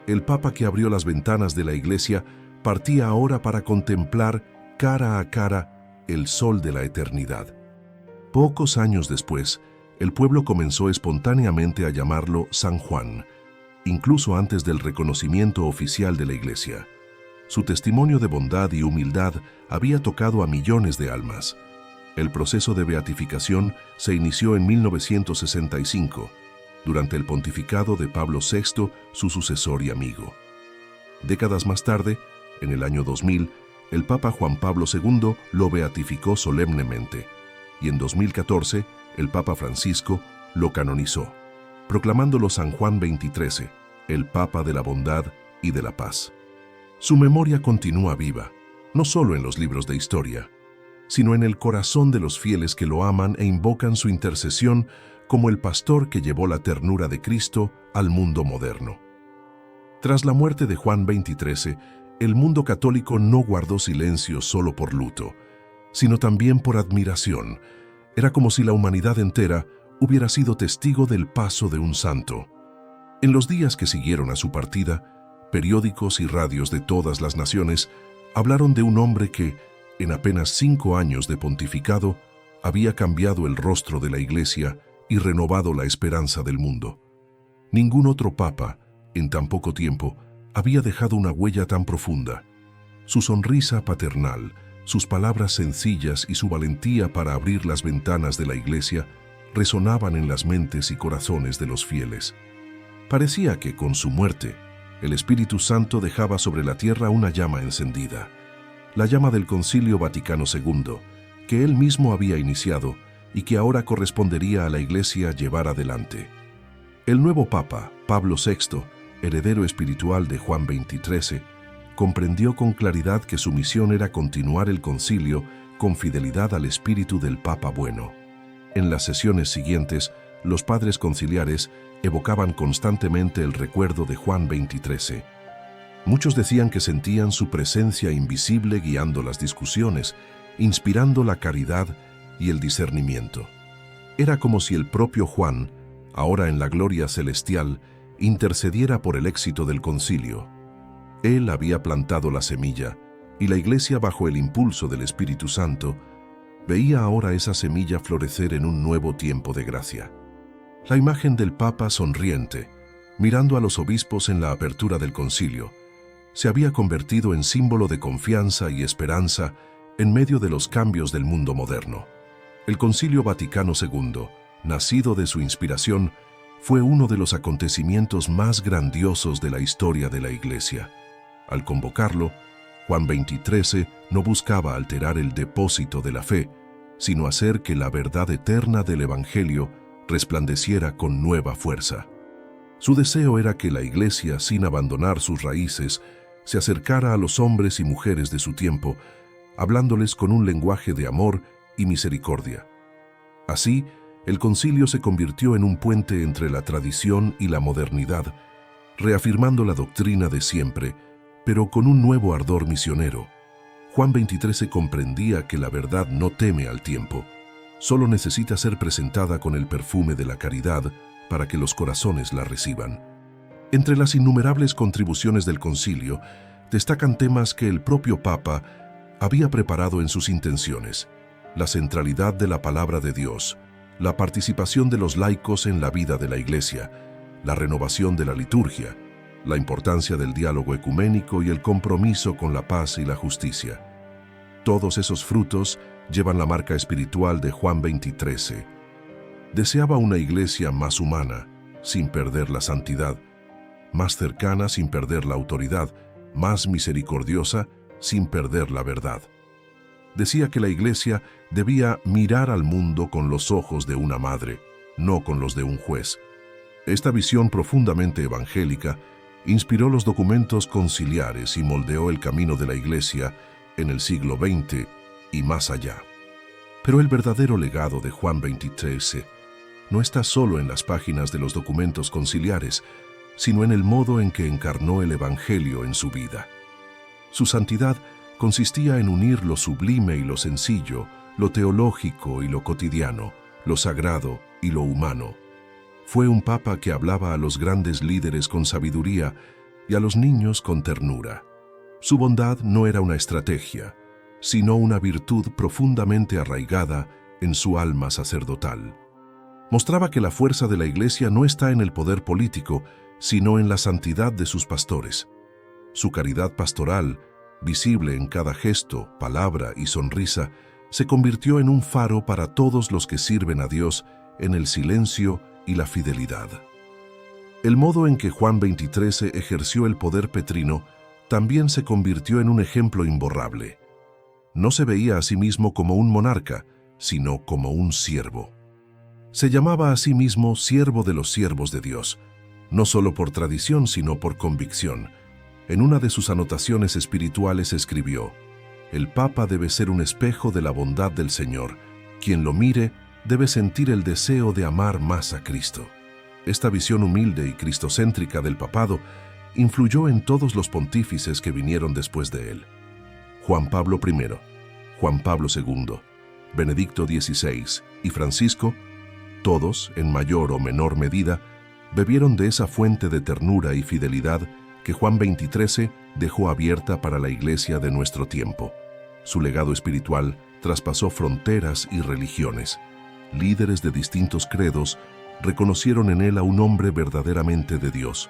El Papa que abrió las ventanas de la Iglesia partía ahora para contemplar cara a cara el sol de la eternidad. Pocos años después, el pueblo comenzó espontáneamente a llamarlo San Juan, incluso antes del reconocimiento oficial de la Iglesia. Su testimonio de bondad y humildad había tocado a millones de almas. El proceso de beatificación se inició en 1965, durante el pontificado de Pablo VI, su sucesor y amigo. Décadas más tarde, en el año 2000, el Papa Juan Pablo II lo beatificó solemnemente. y en 2014 el Papa Francisco lo canonizó, proclamándolo San Juan XXIII, el Papa de la bondad y de la paz. Su memoria continúa viva, no solo en los libros de historia, sino en el corazón de los fieles que lo aman e invocan su intercesión como el pastor que llevó la ternura de Cristo al mundo moderno. Tras la muerte de Juan XXIII, el mundo católico no guardó silencio solo por luto, sino también por admiración. Era como si la humanidad entera hubiera sido testigo del paso de un santo. En los días que siguieron a su partida, periódicos y radios de todas las naciones hablaron de un hombre que, en apenas 5 años de pontificado, había cambiado el rostro de la Iglesia y renovado la esperanza del mundo. Ningún otro papa, en tan poco tiempo, había dejado una huella tan profunda. Su sonrisa paternal, sus palabras sencillas y su valentía para abrir las ventanas de la Iglesia resonaban en las mentes y corazones de los fieles. Parecía que, con su muerte, el Espíritu Santo dejaba sobre la tierra una llama encendida, la llama del Concilio Vaticano II, que él mismo había iniciado y que ahora correspondería a la Iglesia llevar adelante. El nuevo Papa, Pablo VI, heredero espiritual de Juan XXIII, comprendió con claridad que su misión era continuar el concilio con fidelidad al espíritu del Papa bueno. En las sesiones siguientes, los padres conciliares evocaban constantemente el recuerdo de Juan XXIII. Muchos decían que sentían su presencia invisible guiando las discusiones, inspirando la caridad y el discernimiento. Era como si el propio Juan, ahora en la gloria celestial, intercediera por el éxito del concilio. Él había plantado la semilla, y la Iglesia, bajo el impulso del Espíritu Santo, veía ahora esa semilla florecer en un nuevo tiempo de gracia. La imagen del Papa sonriente, mirando a los obispos en la apertura del concilio, se había convertido en símbolo de confianza y esperanza en medio de los cambios del mundo moderno. El Concilio Vaticano II, nacido de su inspiración, fue uno de los acontecimientos más grandiosos de la historia de la Iglesia. Al convocarlo, Juan XXIII no buscaba alterar el depósito de la fe, sino hacer que la verdad eterna del Evangelio resplandeciera con nueva fuerza. Su deseo era que la Iglesia, sin abandonar sus raíces, se acercara a los hombres y mujeres de su tiempo, hablándoles con un lenguaje de amor y misericordia. Así, el concilio se convirtió en un puente entre la tradición y la modernidad, reafirmando la doctrina de siempre, pero con un nuevo ardor misionero. Juan XXIII comprendía que la verdad no teme al tiempo, solo necesita ser presentada con el perfume de la caridad para que los corazones la reciban. Entre las innumerables contribuciones del concilio, destacan temas que el propio Papa había preparado en sus intenciones: la centralidad de la palabra de Dios, la participación de los laicos en la vida de la Iglesia, la renovación de la liturgia, la importancia del diálogo ecuménico y el compromiso con la paz y la justicia. Todos esos frutos llevan la marca espiritual de Juan XXIII. Deseaba una Iglesia más humana, sin perder la santidad, más cercana sin perder la autoridad, más misericordiosa sin perder la verdad. Decía que la Iglesia debía mirar al mundo con los ojos de una madre, no con los de un juez. Esta visión profundamente evangélica inspiró los documentos conciliares y moldeó el camino de la Iglesia en el siglo XX y más allá. Pero el verdadero legado de Juan XXIII no está solo en las páginas de los documentos conciliares, sino en el modo en que encarnó el Evangelio en su vida. Su santidad consistía en unir lo sublime y lo sencillo, lo teológico y lo cotidiano, lo sagrado y lo humano. Fue un papa que hablaba a los grandes líderes con sabiduría y a los niños con ternura. Su bondad no era una estrategia, sino una virtud profundamente arraigada en su alma sacerdotal. Mostraba que la fuerza de la Iglesia no está en el poder político, sino en la santidad de sus pastores. Su caridad pastoral, visible en cada gesto, palabra y sonrisa, se convirtió en un faro para todos los que sirven a Dios en el silencio y la fidelidad. El modo en que Juan XXIII ejerció el poder petrino también se convirtió en un ejemplo imborrable. No se veía a sí mismo como un monarca, sino como un siervo. Se llamaba a sí mismo siervo de los siervos de Dios, no solo por tradición, sino por convicción. En una de sus anotaciones espirituales escribió: «El Papa debe ser un espejo de la bondad del Señor. Quien lo mire debe sentir el deseo de amar más a Cristo». Esta visión humilde y cristocéntrica del papado influyó en todos los pontífices que vinieron después de él. Juan Pablo I, Juan Pablo II, Benedicto XVI y Francisco, todos, en mayor o menor medida, bebieron de esa fuente de ternura y fidelidad que Juan XXIII dejó abierta para la Iglesia de nuestro tiempo. Su legado espiritual traspasó fronteras y religiones. Líderes de distintos credos reconocieron en él a un hombre verdaderamente de Dios.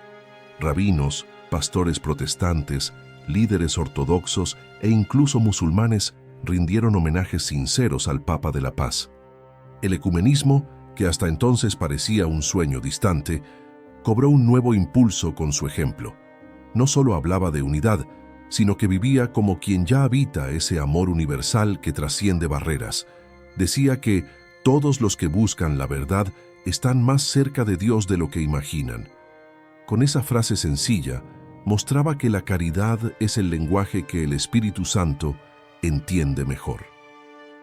Rabinos, pastores protestantes, líderes ortodoxos e incluso musulmanes rindieron homenajes sinceros al Papa de la Paz. El ecumenismo, que hasta entonces parecía un sueño distante, cobró un nuevo impulso con su ejemplo. No solo hablaba de unidad, sino que vivía como quien ya habita ese amor universal que trasciende barreras. Decía que todos los que buscan la verdad están más cerca de Dios de lo que imaginan. Con esa frase sencilla, mostraba que la caridad es el lenguaje que el Espíritu Santo entiende mejor.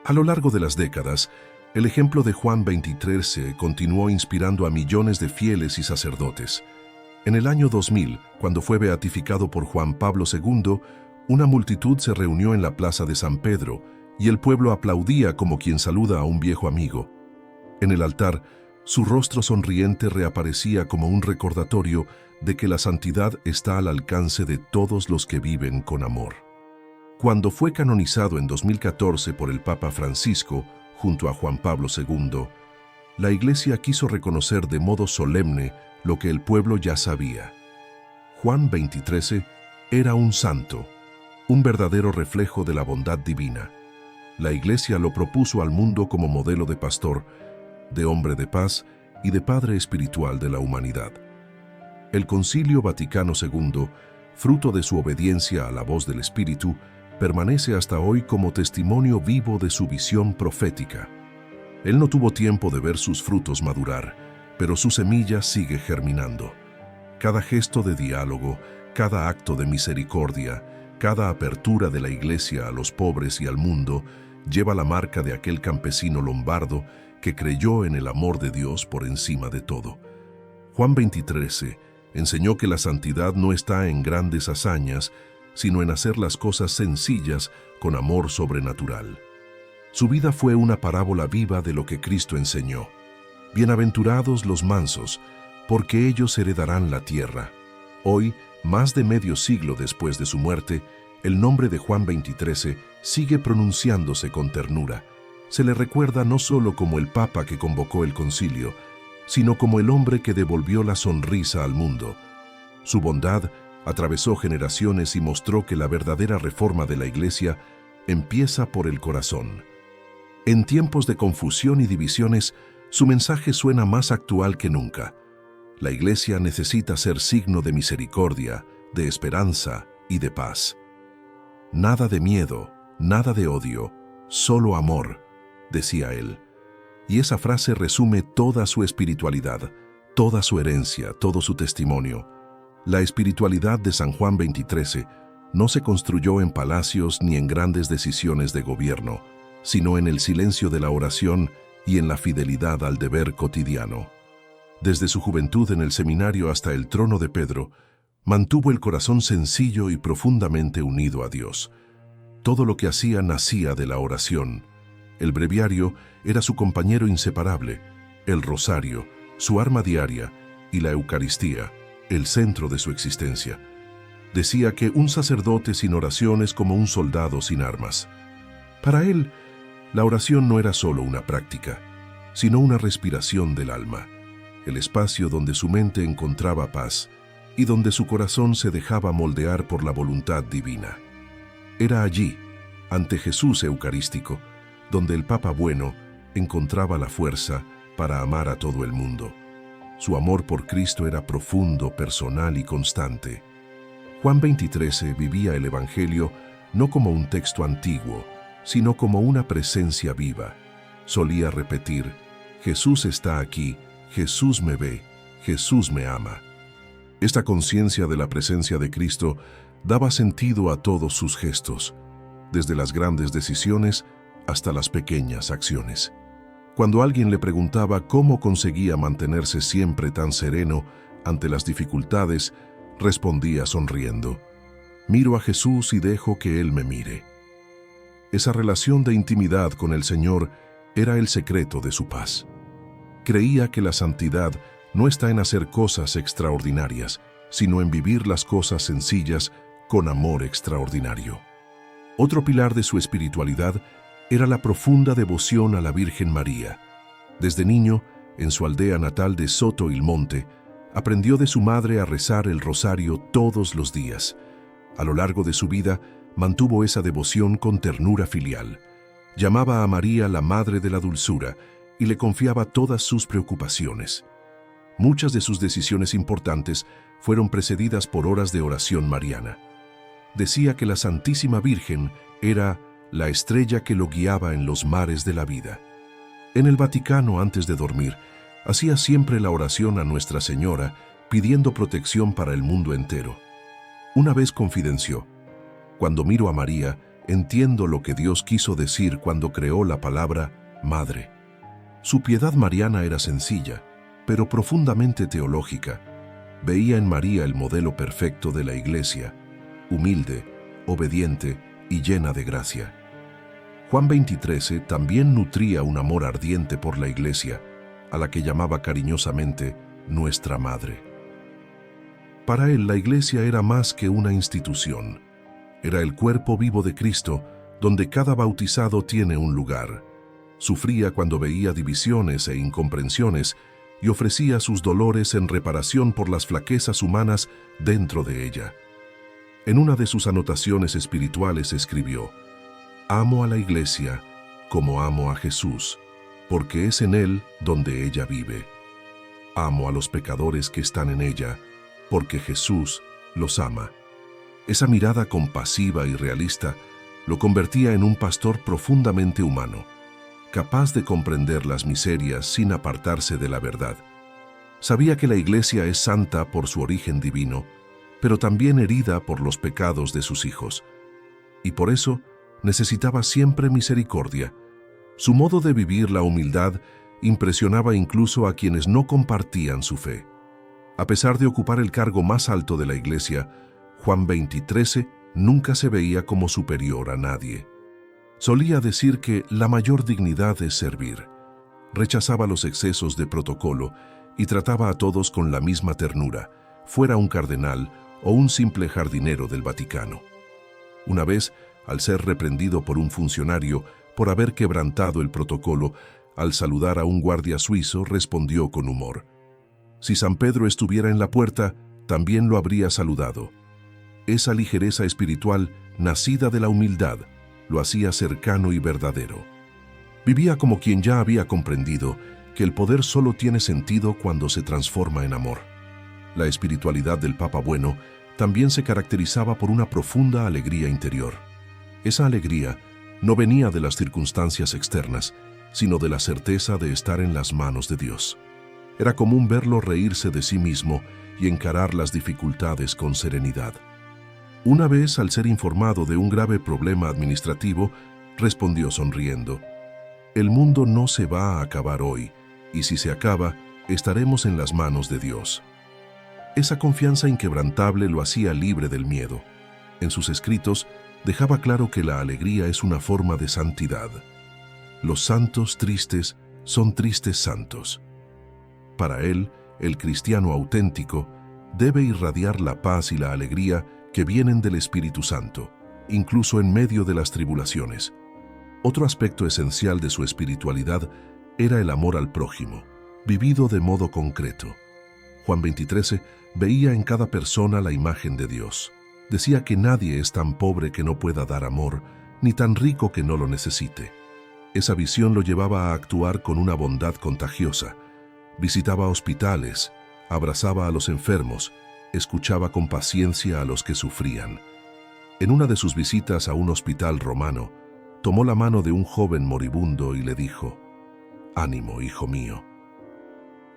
A lo largo de las décadas, el ejemplo de Juan XXIII continuó inspirando a millones de fieles y sacerdotes. En el año 2000, cuando fue beatificado por Juan Pablo II, una multitud se reunió en la plaza de San Pedro y el pueblo aplaudía como quien saluda a un viejo amigo. En el altar, su rostro sonriente reaparecía como un recordatorio de que la santidad está al alcance de todos los que viven con amor. Cuando fue canonizado en 2014 por el Papa Francisco, junto a Juan Pablo II, la Iglesia quiso reconocer de modo solemne lo que el pueblo ya sabía. Juan XXIII era un santo, un verdadero reflejo de la bondad divina. La Iglesia lo propuso al mundo como modelo de pastor, de hombre de paz y de padre espiritual de la humanidad. El Concilio Vaticano II, fruto de su obediencia a la voz del Espíritu, permanece hasta hoy como testimonio vivo de su visión profética. Él no tuvo tiempo de ver sus frutos madurar, pero su semilla sigue germinando. Cada gesto de diálogo, cada acto de misericordia, cada apertura de la Iglesia a los pobres y al mundo, lleva la marca de aquel campesino lombardo que creyó en el amor de Dios por encima de todo. Juan XXIII enseñó que la santidad no está en grandes hazañas, sino en hacer las cosas sencillas con amor sobrenatural. Su vida fue una parábola viva de lo que Cristo enseñó. Bienaventurados los mansos, porque ellos heredarán la tierra. Hoy, más de medio siglo después de su muerte, el nombre de Juan XXIII sigue pronunciándose con ternura. Se le recuerda no solo como el Papa que convocó el concilio, sino como el hombre que devolvió la sonrisa al mundo. Su bondad atravesó generaciones y mostró que la verdadera reforma de la Iglesia empieza por el corazón. En tiempos de confusión y divisiones, su mensaje suena más actual que nunca. La Iglesia necesita ser signo de misericordia, de esperanza y de paz. Nada de miedo, nada de odio, solo amor, decía él. Y esa frase resume toda su espiritualidad, toda su herencia, todo su testimonio. La espiritualidad de San Juan XXIII no se construyó en palacios ni en grandes decisiones de gobierno, sino en el silencio de la oración y en la fidelidad al deber cotidiano. Desde su juventud en el seminario hasta el trono de Pedro, mantuvo el corazón sencillo y profundamente unido a Dios. Todo lo que hacía nacía de la oración. El breviario era su compañero inseparable, el rosario, su arma diaria, y la Eucaristía, el centro de su existencia. Decía que un sacerdote sin oración es como un soldado sin armas. Para él, la oración no era solo una práctica, sino una respiración del alma, el espacio donde su mente encontraba paz y donde su corazón se dejaba moldear por la voluntad divina. Era allí, ante Jesús Eucarístico, donde el Papa Bueno encontraba la fuerza para amar a todo el mundo. Su amor por Cristo era profundo, personal y constante. Juan XXIII vivía el Evangelio no como un texto antiguo, sino como una presencia viva. Solía repetir: Jesús está aquí, Jesús me ve, Jesús me ama. Esta conciencia de la presencia de Cristo daba sentido a todos sus gestos, desde las grandes decisiones hasta las pequeñas acciones. Cuando alguien le preguntaba cómo conseguía mantenerse siempre tan sereno ante las dificultades, respondía sonriendo: miro a Jesús y dejo que Él me mire. Esa relación de intimidad con el Señor era el secreto de su paz. Creía que la santidad no está en hacer cosas extraordinarias, sino en vivir las cosas sencillas con amor extraordinario. Otro pilar de su espiritualidad era la profunda devoción a la Virgen María. Desde niño, en su aldea natal de Soto il Monte, aprendió de su madre a rezar el rosario todos los días. A lo largo de su vida, mantuvo esa devoción con ternura filial. Llamaba a María la Madre de la Dulzura y le confiaba todas sus preocupaciones. Muchas de sus decisiones importantes fueron precedidas por horas de oración mariana. Decía que la Santísima Virgen era la estrella que lo guiaba en los mares de la vida. En el Vaticano, antes de dormir, hacía siempre la oración a Nuestra Señora, pidiendo protección para el mundo entero. Una vez confidenció: cuando miro a María, entiendo lo que Dios quiso decir cuando creó la palabra madre. Su piedad mariana era sencilla, pero profundamente teológica. Veía en María el modelo perfecto de la Iglesia, humilde, obediente y llena de gracia. Juan 23 también nutría un amor ardiente por la Iglesia, a la que llamaba cariñosamente Nuestra Madre. Para él, la Iglesia era más que una institución. Era el cuerpo vivo de Cristo, donde cada bautizado tiene un lugar. Sufría cuando veía divisiones e incomprensiones y ofrecía sus dolores en reparación por las flaquezas humanas dentro de ella. En una de sus anotaciones espirituales escribió: amo a la Iglesia como amo a Jesús, porque es en Él donde ella vive. Amo a los pecadores que están en ella, porque Jesús los ama. Esa mirada compasiva y realista lo convertía en un pastor profundamente humano, capaz de comprender las miserias sin apartarse de la verdad. Sabía que la Iglesia es santa por su origen divino, pero también herida por los pecados de sus hijos, y por eso necesitaba siempre misericordia. Su modo de vivir la humildad impresionaba incluso a quienes no compartían su fe. A pesar de ocupar el cargo más alto de la Iglesia, Juan 23 nunca se veía como superior a nadie. Solía decir que la mayor dignidad es servir. Rechazaba los excesos de protocolo y trataba a todos con la misma ternura, fuera un cardenal o un simple jardinero del Vaticano. Una vez, al ser reprendido por un funcionario por haber quebrantado el protocolo, al saludar a un guardia suizo, respondió con humor: si San Pedro estuviera en la puerta, también lo habría saludado. Esa ligereza espiritual, nacida de la humildad, lo hacía cercano y verdadero. Vivía como quien ya había comprendido que el poder solo tiene sentido cuando se transforma en amor. La espiritualidad del Papa Bueno también se caracterizaba por una profunda alegría interior. Esa alegría no venía de las circunstancias externas, sino de la certeza de estar en las manos de Dios. Era común verlo reírse de sí mismo y encarar las dificultades con serenidad. Una vez, al ser informado de un grave problema administrativo, respondió sonriendo: el mundo no se va a acabar hoy, y si se acaba, estaremos en las manos de Dios. Esa confianza inquebrantable lo hacía libre del miedo. En sus escritos dejaba claro que la alegría es una forma de santidad. Los santos tristes son tristes santos. Para él, el cristiano auténtico debe irradiar la paz y la alegría que vienen del Espíritu Santo, incluso en medio de las tribulaciones. Otro aspecto esencial de su espiritualidad era el amor al prójimo, vivido de modo concreto. Juan 23 veía en cada persona la imagen de Dios. Decía que nadie es tan pobre que no pueda dar amor, ni tan rico que no lo necesite. Esa visión lo llevaba a actuar con una bondad contagiosa. Visitaba hospitales, abrazaba a los enfermos, escuchaba con paciencia a los que sufrían. En una de sus visitas a un hospital romano, tomó la mano de un joven moribundo y le dijo: Ánimo, hijo mío.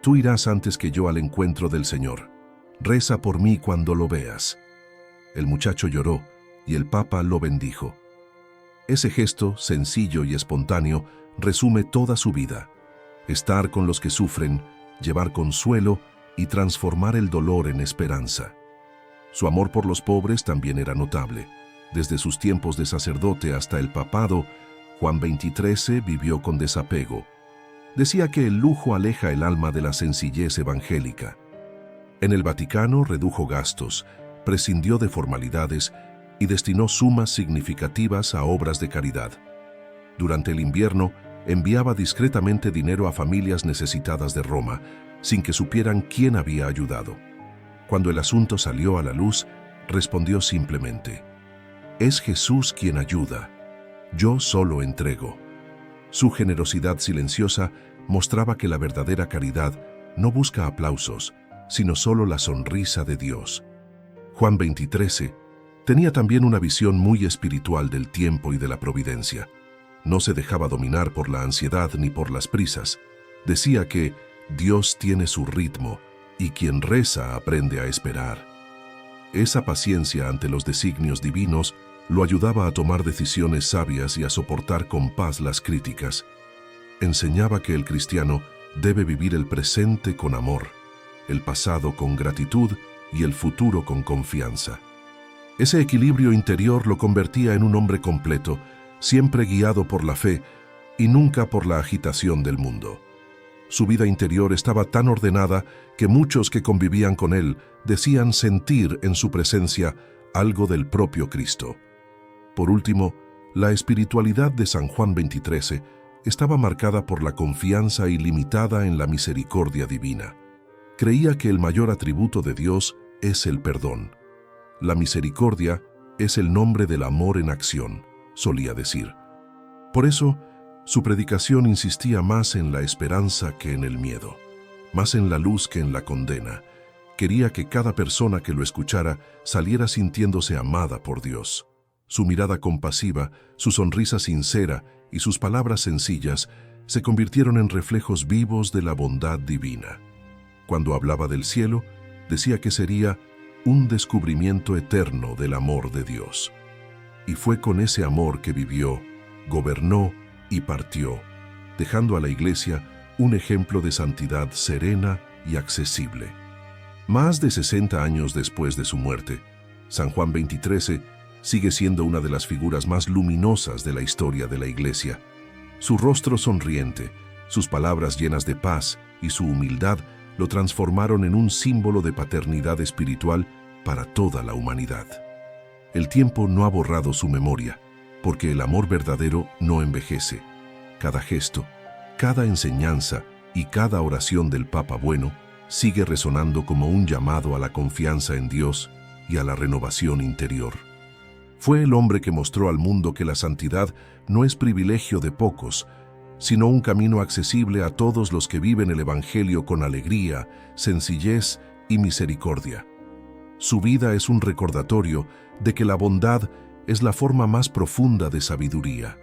Tú irás antes que yo al encuentro del Señor. Reza por mí cuando lo veas. El muchacho lloró y el Papa lo bendijo. Ese gesto, sencillo y espontáneo, resume toda su vida. Estar con los que sufren, llevar consuelo y transformar el dolor en esperanza. Su amor por los pobres también era notable. Desde sus tiempos de sacerdote hasta el papado, Juan XXIII vivió con desapego. Decía que el lujo aleja el alma de la sencillez evangélica. En el Vaticano redujo gastos, prescindió de formalidades y destinó sumas significativas a obras de caridad. Durante el invierno, enviaba discretamente dinero a familias necesitadas de Roma, sin que supieran quién había ayudado. Cuando el asunto salió a la luz, respondió simplemente: «Es Jesús quien ayuda, yo solo entrego». Su generosidad silenciosa mostraba que la verdadera caridad no busca aplausos, sino solo la sonrisa de Dios. Juan XXIII tenía también una visión muy espiritual del tiempo y de la providencia. No se dejaba dominar por la ansiedad ni por las prisas. Decía que Dios tiene su ritmo y quien reza aprende a esperar. Esa paciencia ante los designios divinos lo ayudaba a tomar decisiones sabias y a soportar con paz las críticas. Enseñaba que el cristiano debe vivir el presente con amor, el pasado con gratitud y el futuro con confianza. Ese equilibrio interior lo convertía en un hombre completo, siempre guiado por la fe y nunca por la agitación del mundo. Su vida interior estaba tan ordenada que muchos que convivían con él decían sentir en su presencia algo del propio Cristo. Por último, la espiritualidad de San Juan XXIII estaba marcada por la confianza ilimitada en la misericordia divina. Creía que el mayor atributo de Dios es el perdón. La misericordia es el nombre del amor en acción, solía decir. Por eso, su predicación insistía más en la esperanza que en el miedo, más en la luz que en la condena. Quería que cada persona que lo escuchara saliera sintiéndose amada por Dios. Su mirada compasiva, su sonrisa sincera y sus palabras sencillas se convirtieron en reflejos vivos de la bondad divina. Cuando hablaba del cielo, decía que sería un descubrimiento eterno del amor de Dios. Y fue con ese amor que vivió, gobernó y partió, dejando a la Iglesia un ejemplo de santidad serena y accesible. Más de 60 años después de su muerte, San Juan XXIII sigue siendo una de las figuras más luminosas de la historia de la Iglesia. Su rostro sonriente, sus palabras llenas de paz y su humildad lo transformaron en un símbolo de paternidad espiritual para toda la humanidad. El tiempo no ha borrado su memoria, porque el amor verdadero no envejece. Cada gesto, cada enseñanza y cada oración del Papa Bueno sigue resonando como un llamado a la confianza en Dios y a la renovación interior. Fue el hombre que mostró al mundo que la santidad no es privilegio de pocos, sino un camino accesible a todos los que viven el Evangelio con alegría, sencillez y misericordia. Su vida es un recordatorio de que la bondad es la forma más profunda de sabiduría.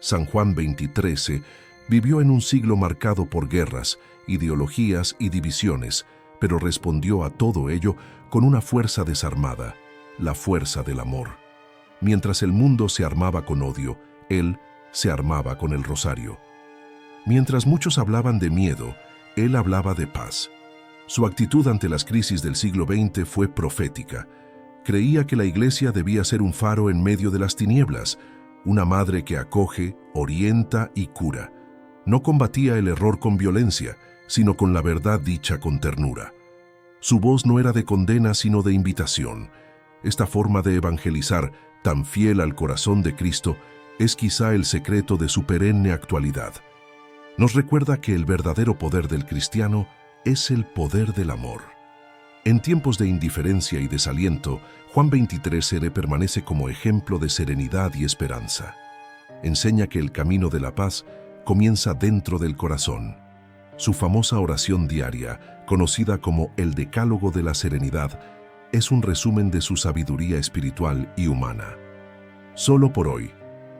San Juan XXIII vivió en un siglo marcado por guerras, ideologías y divisiones, pero respondió a todo ello con una fuerza desarmada, la fuerza del amor. Mientras el mundo se armaba con odio, él se armaba con el rosario. Mientras muchos hablaban de miedo, él hablaba de paz. Su actitud ante las crisis del siglo XX fue profética. Creía que la Iglesia debía ser un faro en medio de las tinieblas, una madre que acoge, orienta y cura. No combatía el error con violencia, sino con la verdad dicha con ternura. Su voz no era de condena, sino de invitación. Esta forma de evangelizar, tan fiel al corazón de Cristo, es quizá el secreto de su perenne actualidad. Nos recuerda que el verdadero poder del cristiano es el poder del amor. En tiempos de indiferencia y desaliento, Juan XXIII permanece como ejemplo de serenidad y esperanza. Enseña que el camino de la paz comienza dentro del corazón. Su famosa oración diaria, conocida como el Decálogo de la Serenidad, es un resumen de su sabiduría espiritual y humana. Solo por hoy,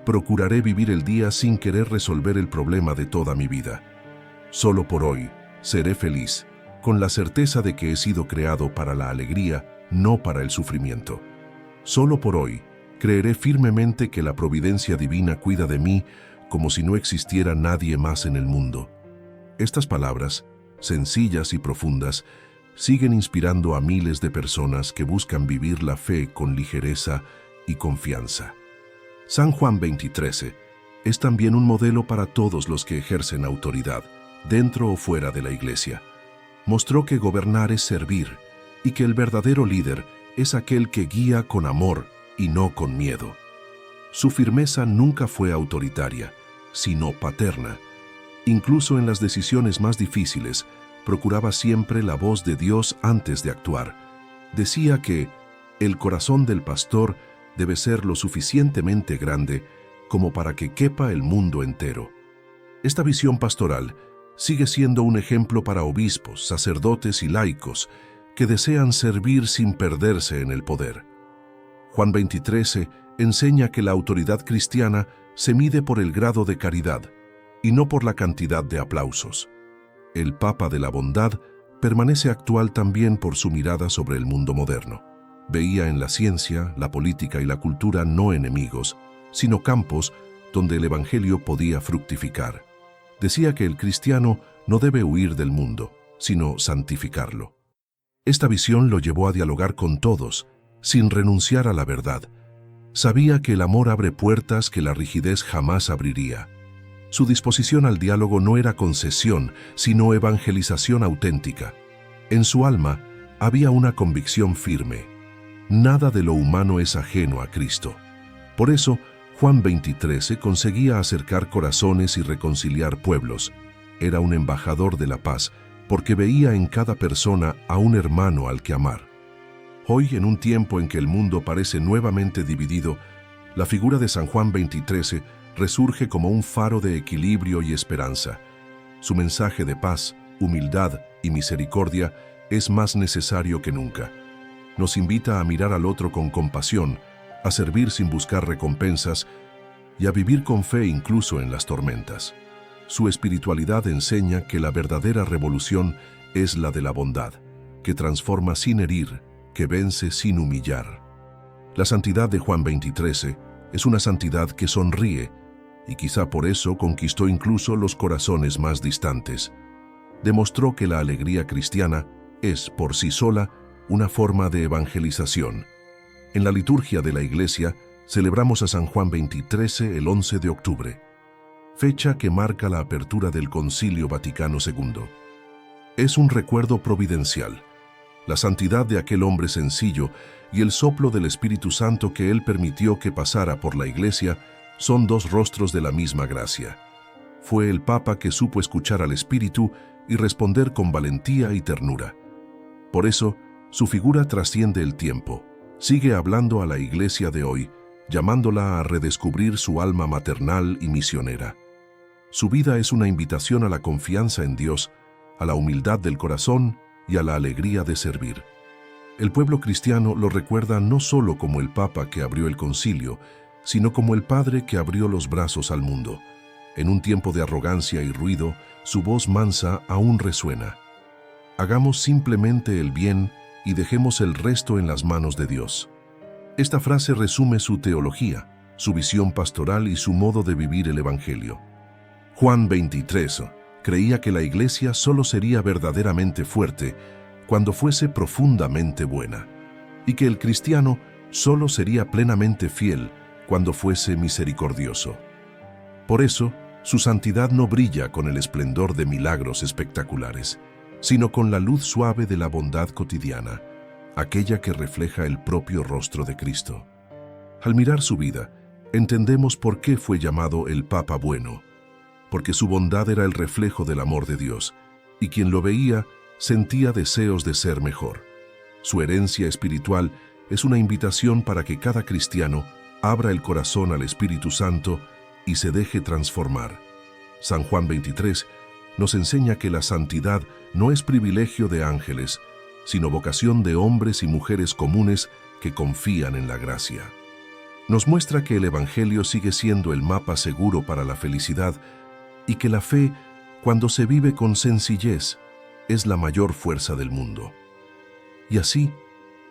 procuraré vivir el día sin querer resolver el problema de toda mi vida. Solo por hoy seré feliz, con la certeza de que he sido creado para la alegría, no para el sufrimiento. Solo por hoy creeré firmemente que la providencia divina cuida de mí como si no existiera nadie más en el mundo. Estas palabras, sencillas y profundas, siguen inspirando a miles de personas que buscan vivir la fe con ligereza y confianza. San Juan 20:13 es también un modelo para todos los que ejercen autoridad, dentro o fuera de la iglesia. Mostró que gobernar es servir y que el verdadero líder es aquel que guía con amor y no con miedo. Su firmeza nunca fue autoritaria, sino paterna. Incluso en las decisiones más difíciles, procuraba siempre la voz de Dios antes de actuar. Decía que el corazón del pastor debe ser lo suficientemente grande como para que quepa el mundo entero. Esta visión pastoral sigue siendo un ejemplo para obispos, sacerdotes y laicos que desean servir sin perderse en el poder. Juan 20:13 enseña que la autoridad cristiana se mide por el grado de caridad y no por la cantidad de aplausos. El Papa de la Bondad permanece actual también por su mirada sobre el mundo moderno. Veía en la ciencia, la política y la cultura no enemigos, sino campos donde el Evangelio podía fructificar. Decía que el cristiano no debe huir del mundo, sino santificarlo. Esta visión lo llevó a dialogar con todos, sin renunciar a la verdad. Sabía que el amor abre puertas que la rigidez jamás abriría. Su disposición al diálogo no era concesión, sino evangelización auténtica. En su alma había una convicción firme. Nada de lo humano es ajeno a Cristo. Por eso, Juan 20:13 conseguía acercar corazones y reconciliar pueblos. Era un embajador de la paz, porque veía en cada persona a un hermano al que amar. Hoy, en un tiempo en que el mundo parece nuevamente dividido, la figura de San Juan 20:13 resurge como un faro de equilibrio y esperanza. Su mensaje de paz, humildad y misericordia es más necesario que nunca. Nos invita a mirar al otro con compasión, a servir sin buscar recompensas y a vivir con fe incluso en las tormentas. Su espiritualidad enseña que la verdadera revolución es la de la bondad, que transforma sin herir, que vence sin humillar. La santidad de Juan 20:13 es una santidad que sonríe y quizá por eso conquistó incluso los corazones más distantes. Demostró que la alegría cristiana es, por sí sola, una forma de evangelización. En la liturgia de la Iglesia celebramos a San Juan 20:13 el 11 de octubre, fecha que marca la apertura del Concilio Vaticano II. Es un recuerdo providencial, la santidad de aquel hombre sencillo y el soplo del Espíritu Santo que él permitió que pasara por la Iglesia son dos rostros de la misma gracia. Fue el Papa que supo escuchar al Espíritu y responder con valentía y ternura. Por eso, su figura trasciende el tiempo, sigue hablando a la Iglesia de hoy, llamándola a redescubrir su alma maternal y misionera. Su vida es una invitación a la confianza en Dios, a la humildad del corazón y a la alegría de servir. El pueblo cristiano lo recuerda no solo como el Papa que abrió el concilio, sino como el Padre que abrió los brazos al mundo. En un tiempo de arrogancia y ruido, su voz mansa aún resuena. Hagamos simplemente el bien y dejemos el resto en las manos de Dios. Esta frase resume su teología, su visión pastoral y su modo de vivir el Evangelio. Juan 23 creía que la Iglesia solo sería verdaderamente fuerte cuando fuese profundamente buena, y que el cristiano solo sería plenamente fiel cuando fuese misericordioso. Por eso, su santidad no brilla con el esplendor de milagros espectaculares, sino con la luz suave de la bondad cotidiana, aquella que refleja el propio rostro de Cristo. Al mirar su vida, entendemos por qué fue llamado el Papa Bueno, porque su bondad era el reflejo del amor de Dios, y quien lo veía sentía deseos de ser mejor. Su herencia espiritual es una invitación para que cada cristiano abra el corazón al Espíritu Santo y se deje transformar. San Juan 23 nos enseña que la santidad no es privilegio de ángeles, sino vocación de hombres y mujeres comunes que confían en la gracia. Nos muestra que el Evangelio sigue siendo el mapa seguro para la felicidad y que la fe, cuando se vive con sencillez, es la mayor fuerza del mundo. Y así,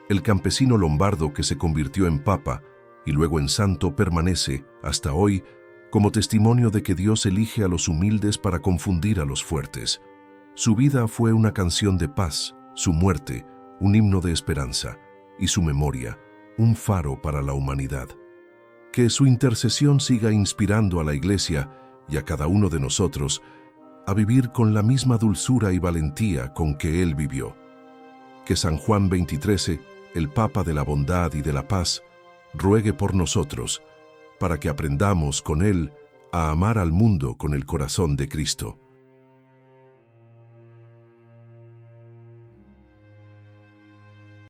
el campesino lombardo que se convirtió en papa y luego en santo permanece, hasta hoy, como testimonio de que Dios elige a los humildes para confundir a los fuertes. Su vida fue una canción de paz, su muerte, un himno de esperanza, y su memoria, un faro para la humanidad. Que su intercesión siga inspirando a la Iglesia y a cada uno de nosotros a vivir con la misma dulzura y valentía con que Él vivió. Que San Juan XXIII, el Papa de la bondad y de la paz, ruegue por nosotros, para que aprendamos con Él a amar al mundo con el corazón de Cristo.